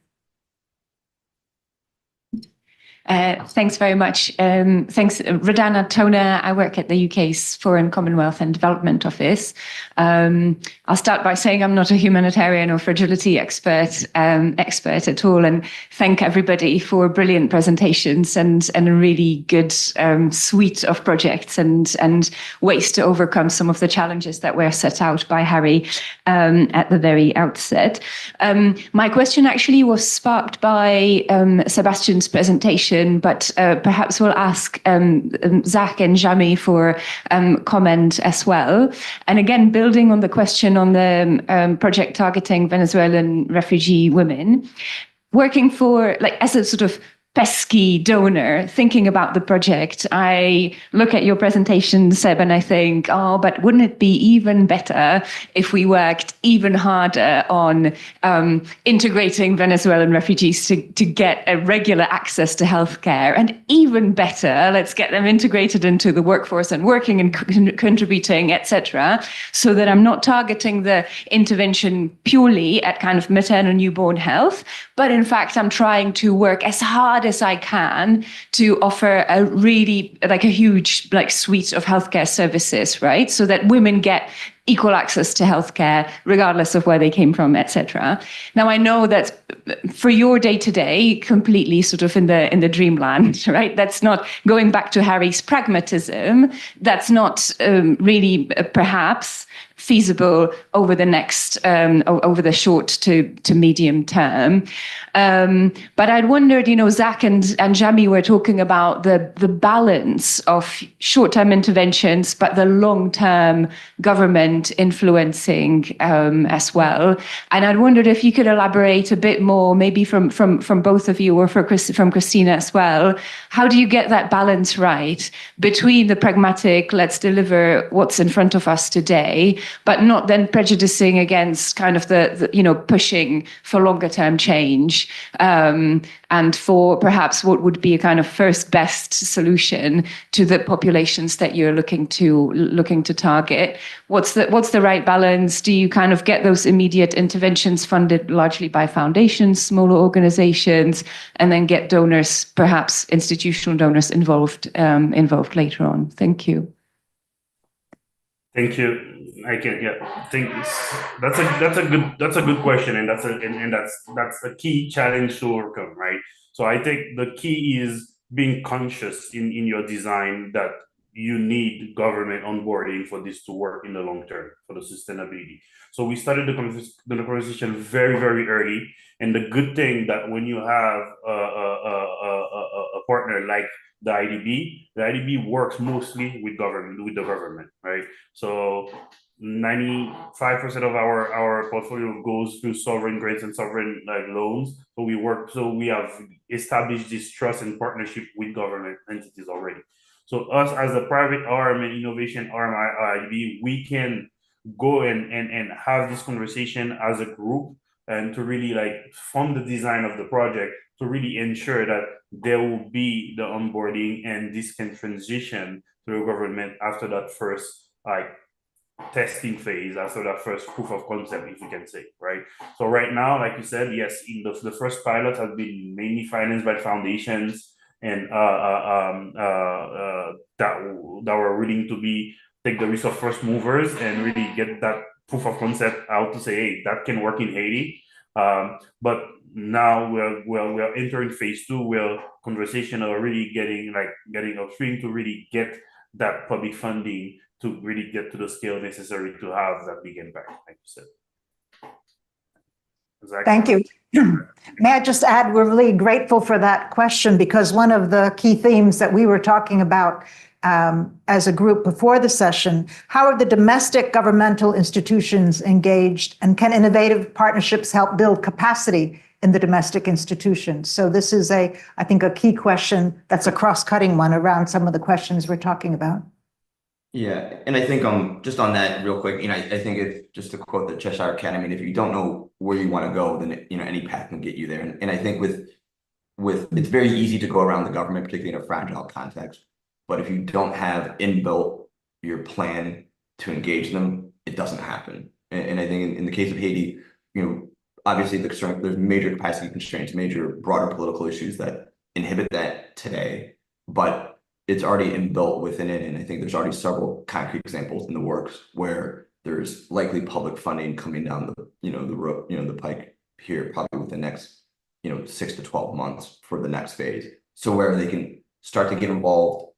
Thanks very much. Thanks, Radana Tona. I work at the UK's Foreign Commonwealth and Development Office. I'll start by saying I'm not a humanitarian or fragility expert at all, and thank everybody for brilliant presentations and a really good suite of projects and ways to overcome some of the challenges that were set out by Harry at the very outset. My question actually was sparked by Sebastian's presentation intervention, but perhaps we'll ask Zach and Jami for comment as well. And again, building on the question on the project targeting Venezuelan refugee women, working for, like, as a sort of pesky donor, thinking about the project, I look at your presentation, Seb, and I think, oh, but wouldn't it be even better if we worked even harder on integrating Venezuelan refugees to get a regular access to healthcare? And even better, let's get them integrated into the workforce and working and contributing, etc., so that I'm not targeting the intervention purely at kind of maternal newborn health, but in fact, I'm trying to work as hard as I can to offer a really, like, a huge, like, suite of healthcare services, right? So that women get equal access to healthcare, regardless of where they came from, etc. Now, I know that for your day-to-day, completely sort of in the dreamland, right? That's not going back to Harry's pragmatism. That's not really perhaps feasible over the next over the short to medium term. But I'd wondered, Zach and Jami were talking about the balance of short-term interventions, but the long-term government influencing as well. And I'd wondered if you could elaborate a bit more, maybe from both of you, or from Christina as well. How do you get that balance right between the pragmatic, let's deliver what's in front of us today, but not then prejudicing against kind of the pushing for longer term change, and for perhaps what would be a kind of first best solution to the populations that you're looking to target? What's the right balance? Do you kind of get those immediate interventions funded largely by foundations, smaller organizations, and then get donors, perhaps institutional donors, involved later on? Thank you. Thank you. I think that's a good question, and that's the key challenge to overcome, right? So I think the key is being conscious in your design that you need government onboarding for this to work in the long term for the sustainability. So we started the conversation very, very early, and the good thing that when you have a partner like the IDB works mostly with the government, right? So 95% of our portfolio goes through sovereign grants and sovereign loans. So we have established this trust and partnership with government entities already. So us as a private arm and innovation arm IDB, we can go and have this conversation as a group and to really fund the design of the project to really ensure that there will be the onboarding and this can transition to the government after that first testing phase, after that first proof of concept, if you can say, right? So right now, like you said, yes, in the first pilot has been mainly financed by foundations and that were willing to take the risk of first movers and really get that proof of concept out to say, hey, that can work in Haiti. But now we're entering phase 2, where conversation are really getting upstream to really get that public funding to really get to the scale necessary to have that big impact, like you said. Exactly. Thank you. May I just add, we're really grateful for that question, because one of the key themes that we were talking about as a group before the session, how are the domestic governmental institutions engaged, and can innovative partnerships help build capacity in the domestic institutions? So this is I think a key question that's a cross-cutting one around some of the questions we're talking about. Yeah, and I think just on that real quick, I think if just to quote the Cheshire Cat, if you don't know where you want to go, then any path can get you there. And I think with it's very easy to go around the government, particularly in a fragile context. But if you don't have inbuilt your plan to engage them, it doesn't happen. And I think in the case of Haiti, obviously there's major capacity constraints, major broader political issues that inhibit that today, but it's already inbuilt within it. And I think there's already several concrete examples in the works where there's likely public funding coming down the pike here, probably within the next 6 to 12 months for the next phase. So where they can start to get involved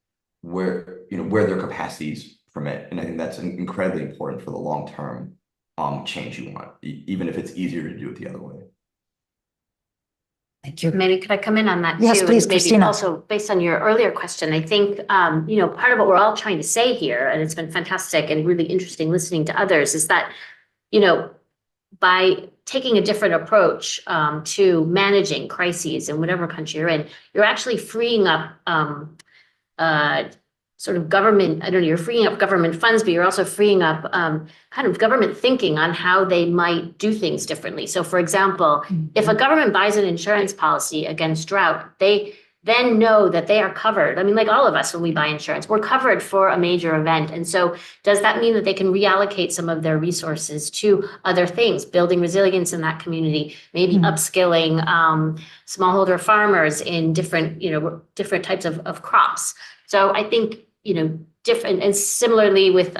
where their capacities permit. And I think that's incredibly important for the long-term change you want, even if it's easier to do it the other way. Thank you. Maybe could I come in on that too? Yes, please, And maybe Christina. also based on your earlier question, I think, part of what we're all trying to say here, and it's been fantastic and really interesting listening to others, is that, by taking a different approach to managing crises in whatever country you're in, you're actually freeing up sort of government, I don't know, you're freeing up government funds, but you're also freeing up kind of government thinking on how they might do things differently. So for example, if a government buys an insurance policy against drought, they then know that they are covered. I mean, like all of us, when we buy insurance, we're covered for a major event. And so does that mean that they can reallocate some of their resources to other things, building resilience in that community, maybe upskilling smallholder farmers in different types of crops? So I think, different, and similarly with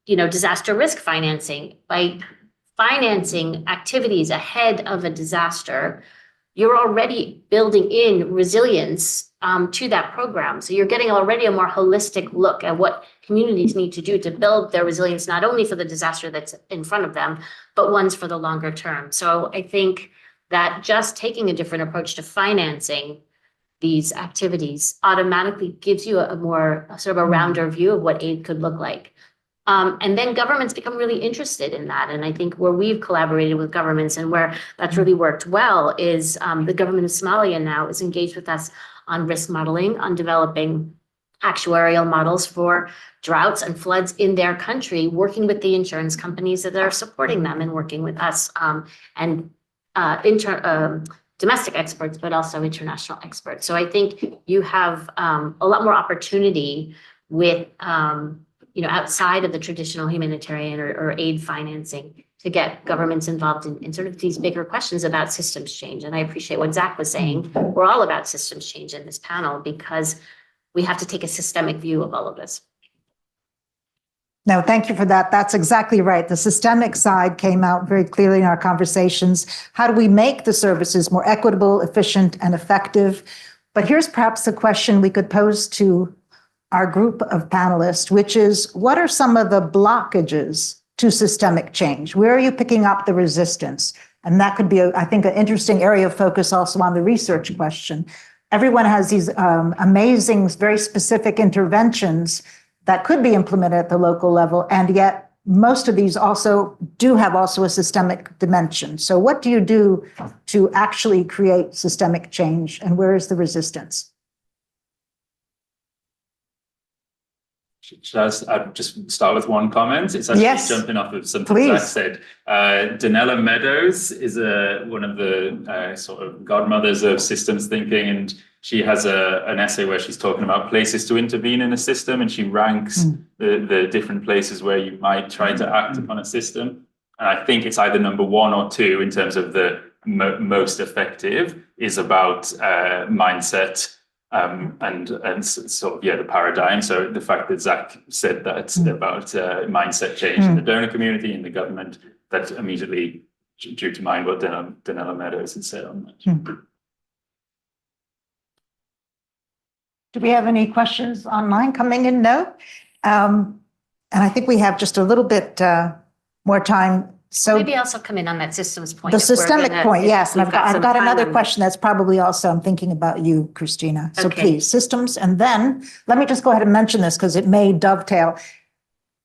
disaster risk financing, by financing activities ahead of a disaster, you're already building in resilience to that program. So you're getting already a more holistic look at what communities need to do to build their resilience, not only for the disaster that's in front of them, but ones for the longer term. So I think that just taking a different approach to financing these activities automatically gives you a sort of a rounder view of what aid could look like. And then governments become really interested in that. And I think where we've collaborated with governments and where that's really worked well is the government of Somalia now is engaged with us on risk modeling, on developing actuarial models for droughts and floods in their country, working with the insurance companies that are supporting them and working with us and domestic experts, but also international experts. So I think you have a lot more opportunity with outside of the traditional humanitarian or aid financing to get governments involved in sort of these bigger questions about systems change. And I appreciate what Zach was saying. We're all about systems change in this panel because we have to take a systemic view of all of this. No, thank you for that. That's exactly right. The systemic side came out very clearly in our conversations. How do we make the services more equitable, efficient, and effective? But here's perhaps a question we could pose to our group of panelists, which is, what are some of the blockages to systemic change? Where are you picking up the resistance? And that could be, I think, an interesting area of focus also on the research question. Everyone has these amazing, very specific interventions that could be implemented at the local level, and yet most of these also do have also a systemic dimension. So what do you do to actually create systemic change, and where is the resistance? Should I just start with one comment? It's actually jumping off of something Zach said. Donella Meadows is one of the sort of godmothers of systems thinking, and she has an essay where she's talking about places to intervene in a system, and she ranks the different places where you might try to act upon a system. And I think it's either number 1 or 2 in terms of the most effective is about mindset. And sort of, the paradigm. So the fact that Zach said that about mindset change in the donor community and the government, that immediately drew to mind what Donella Meadows had said on that. Do we have any questions online coming in? No. And I think we have just a little bit more time. So maybe also come in on that systems point. The systemic point, yes. And I've got another question that's probably also, I'm thinking about you, Christina. So please, systems. And then let me just go ahead and mention this because it may dovetail.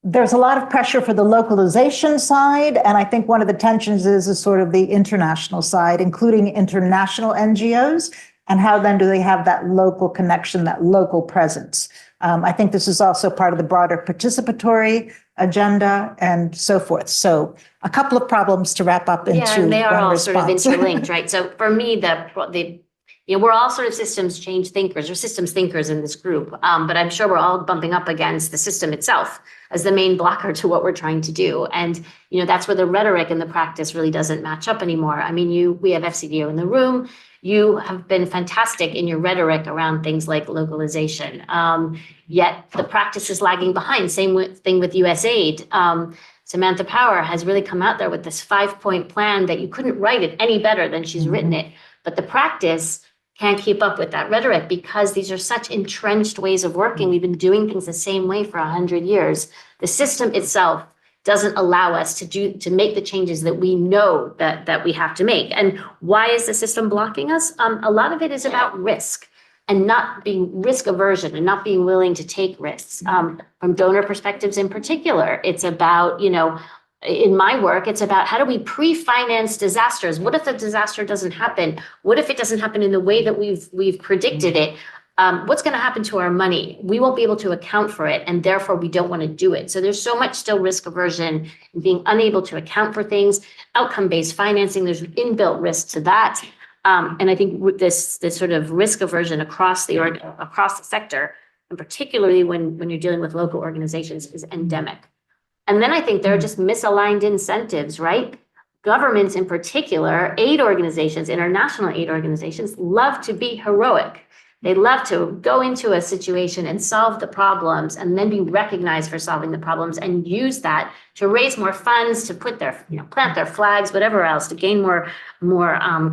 There's a lot of pressure for the localization side. And I think one of the tensions is sort of the international side, including international NGOs. And how then do they have that local connection, that local presence? I think this is also part of the broader participatory agenda and so forth. So a couple of problems to wrap up into and they are all response. sort of interlinked, right? So for me, we're all sort of systems change thinkers or systems thinkers in this group, but I'm sure we're all bumping up against the system itself as the main blocker to what we're trying to do. And, that's where the rhetoric and the practice really doesn't match up anymore. I mean, we have FCDO in the room. You have been fantastic in your rhetoric around things like localization, yet the practice is lagging behind. Same thing with USAID. Samantha Power has really come out there with this 5-point plan that you couldn't write it any better than she's written it. But the practice can't keep up with that rhetoric because these are such entrenched ways of working. We've been doing things the same way for 100 years. The system itself doesn't allow us to make the changes that we know that we have to make. And why is the system blocking us? A lot of it is about risk and not being risk aversion and not being willing to take risks. From donor perspectives in particular, it's about, in my work, it's about how do we pre-finance disasters? What if the disaster doesn't happen? What if it doesn't happen in the way that we've predicted it? What's going to happen to our money? We won't be able to account for it, and therefore we don't want to do it. So there's so much still risk aversion, being unable to account for things, outcome-based financing, there's inbuilt risk to that. And I think this sort of risk aversion across the sector, and particularly when you're dealing with local organizations, is endemic. And then I think there are just misaligned incentives, right? Governments in particular, aid organizations, international aid organizations, love to be heroic. They love to go into a situation and solve the problems and then be recognized for solving the problems and use that to raise more funds, to put their, plant their flags, whatever else, to gain more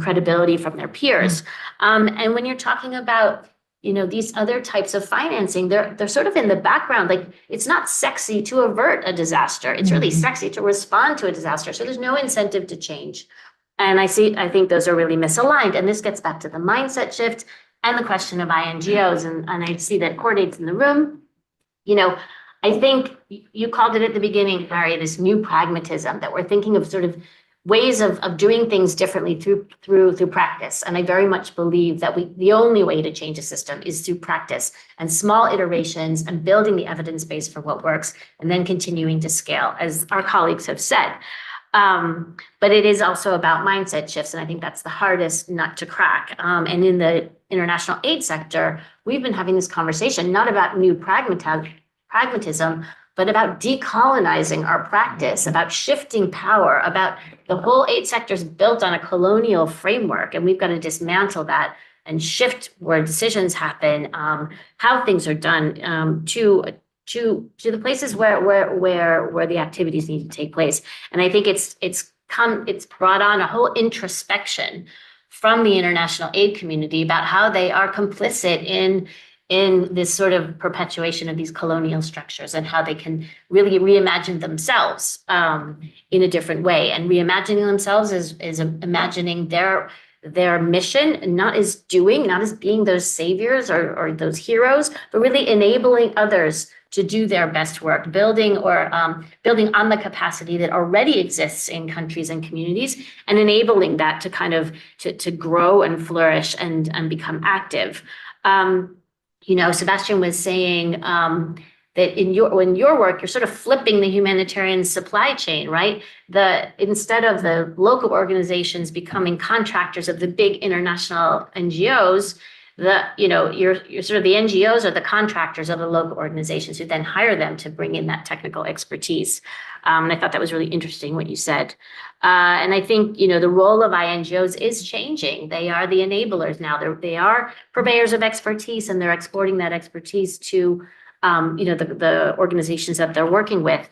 credibility from their peers. And when you're talking about, these other types of financing, they're sort of in the background. Like, it's not sexy to avert a disaster. It's really sexy to respond to a disaster. So there's no incentive to change. And I think those are really misaligned. And this gets back to the mindset shift and the question of INGOs, and I see that coordinates in the room. I think you called it at the beginning, Harry, this new pragmatism, that we're thinking of sort of ways of doing things differently through practice. And I very much believe that the only way to change a system is through practice and small iterations and building the evidence base for what works and then continuing to scale, as our colleagues have said. But it is also about mindset shifts, and I think that's the hardest nut to crack. And in the international aid sector, we've been having this conversation not about new pragmatism, but about decolonizing our practice, about shifting power, about the whole aid sector is built on a colonial framework, and we've got to dismantle that and shift where decisions happen, how things are done, to the places where the activities need to take place. And I think it's brought on a whole introspection from the international aid community about how they are complicit in this sort of perpetuation of these colonial structures and how they can really reimagine themselves in a different way. And reimagining themselves is imagining their mission, not as being those saviors or those heroes, but really enabling others to do their best work, building on the capacity that already exists in countries and communities, and enabling that to kind of to grow and flourish and become active. Sebastian was saying that in your work, you're sort of flipping the humanitarian supply chain, right? Instead of the local organizations becoming contractors of the big international NGOs, you're sort of the NGOs are the contractors of the local organizations who then hire them to bring in that technical expertise. And I thought that was really interesting what you said. And I think, the role of INGOs is changing. They are the enablers now. They are purveyors of expertise, and they're exporting that expertise to, the organizations that they're working with.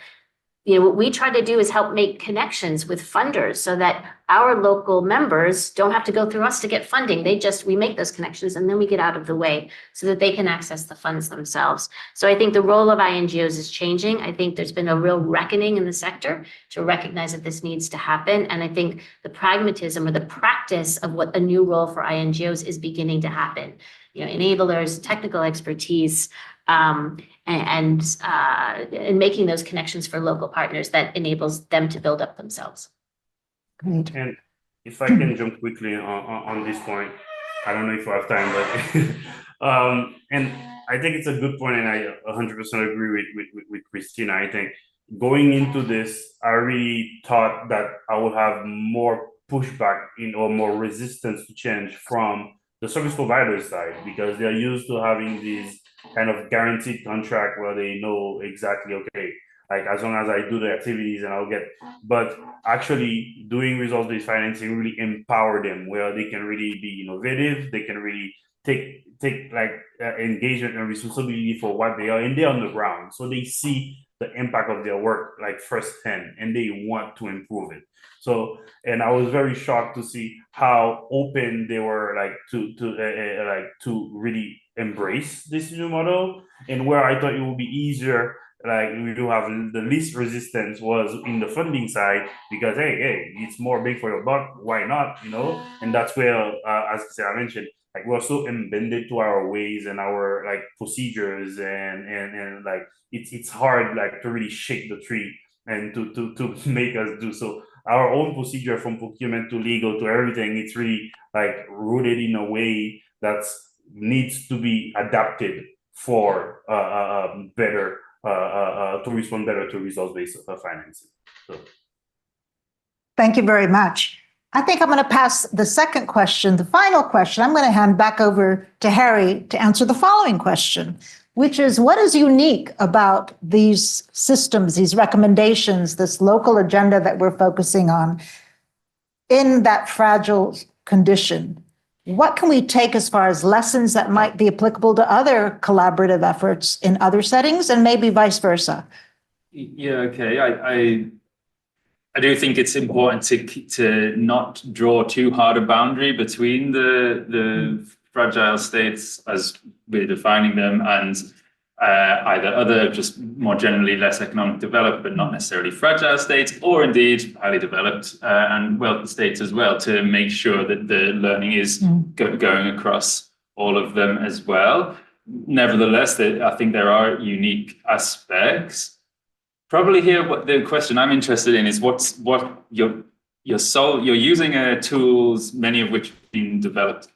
What we try to do is help make connections with funders so that our local members don't have to go through us to get funding. We make those connections and then we get out of the way so that they can access the funds themselves. So I think the role of INGOs is changing. I think there's been a real reckoning in the sector to recognize that this needs to happen. And I think the pragmatism or the practice of what a new role for INGOs is beginning to happen. Enablers, technical expertise, and making those connections for local partners that enables them to build up themselves. Great. And if I can jump quickly on this point, I don't know if we have time, but and I think it's a good point, and I 100% agree with Christina. I think going into this, I really thought that I would have more pushback or more resistance to change from the service provider side, because they're used to having these kind of guaranteed contract where they know exactly, okay, like as long as I do the activities and I'll get, but actually doing results-based financing really empower them, where they can really be innovative, they can really take like engagement and responsibility for what they are, and they're on the ground. So they see the impact of their work like firsthand, and they want to improve it. So, and I was very shocked to see how open they were, like to really embrace this new model, and where I thought it would be easier like you have the least resistance was in the funding side because hey, it's more big for your buck, why not, you know? And that's where, as I mentioned, like we're so embedded to our ways and our like procedures and like it's hard like to really shake the tree and to make us do so. Our own procedure from procurement to legal to everything, it's really like rooted in a way that needs to be adapted for better to respond better to results-based financing. So. Thank you very much. I think I'm going to pass the second question, the final question. I'm going to hand back over to Harry to answer the following question, which is what is unique about these systems, these recommendations, this local agenda that we're focusing on in that fragile condition? What can we take as far as lessons that might be applicable to other collaborative efforts in other settings and maybe vice versa? Yeah, okay. I do think it's important to not draw too hard a boundary between the fragile states as we're defining them and either other just more generally less economic developed but not necessarily fragile states, or indeed highly developed and wealthy states as well, to make sure that the learning is going across all of them as well. Nevertheless, I think there are unique aspects. Probably here, what the question I'm interested in is what you're using tools, many of which have been developed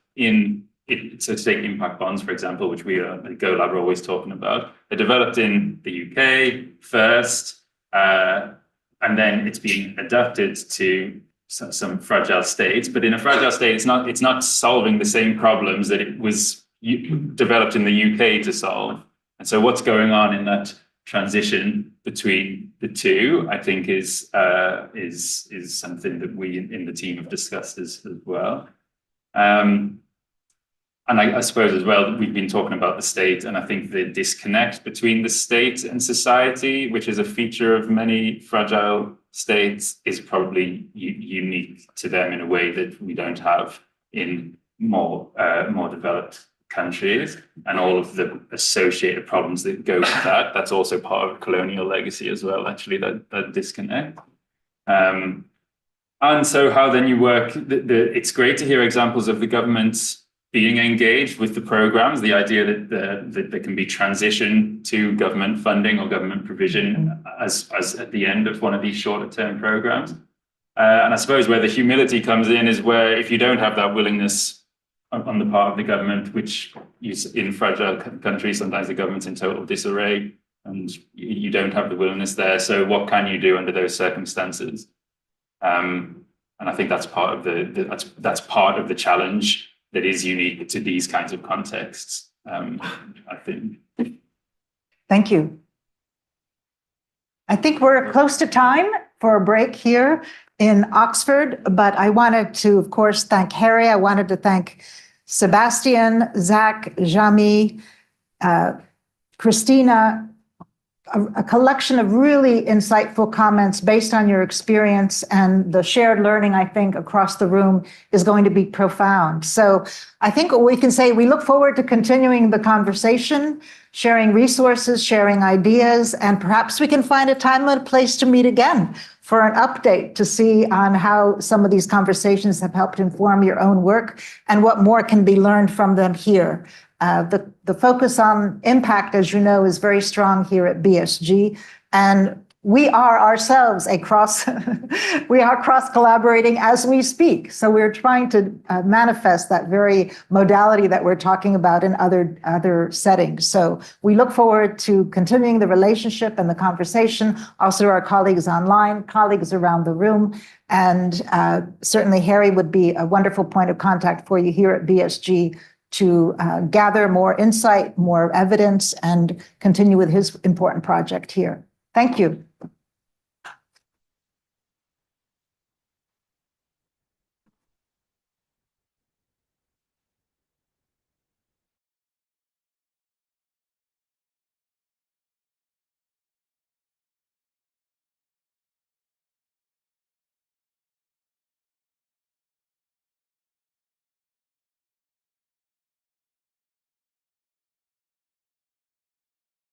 so take impact bonds, for example, which we at GoLab are always talking about. They're developed in the UK first, and then it's being adapted to some fragile states. But in a fragile state, it's not solving the same problems that it was developed in the UK to solve. And so what's going on in that transition between the two, I think, is something that we in the team have discussed as well. And I suppose as well, we've been talking about the state, and I think the disconnect between the state and society, which is a feature of many fragile states, is probably unique to them in a way that we don't have in more developed countries, and all of the associated problems that go with that. That's also part of colonial legacy as well, actually, that disconnect. And so how then you work, it's great to hear examples of the government being engaged with the programs, the idea that there can be transition to government funding or government provision as at the end of one of these shorter term programs. And I suppose where the humility comes in is where if you don't have that willingness on the part of the government, which in fragile countries, sometimes the government's in total disarray and you don't have the willingness there. So what can you do under those circumstances? And I think that's part of that's part of the challenge that is unique to these kinds of contexts, I think. Thank you. I think we're close to time for a break here in Oxford, but I wanted to, of course, thank Harry. I wanted to thank Sebastian, Zach, Jami, Christina, a collection of really insightful comments based on your experience, and the shared learning, I think, across the room is going to be profound. So I think what we can say, we look forward to continuing the conversation, sharing resources, sharing ideas, and perhaps we can find a time and a place to meet again for an update to see on how some of these conversations have helped inform your own work and what more can be learned from them here. The focus on impact, as you know, is very strong here at BSG, and we are ourselves we are cross-collaborating as we speak. So we're trying to manifest that very modality that we're talking about in other settings. So we look forward to continuing the relationship and the conversation, also our colleagues online, colleagues around the room, and certainly Harry would be a wonderful point of contact for you here at BSG to gather more insight, more evidence, and continue with his important project here. Thank you.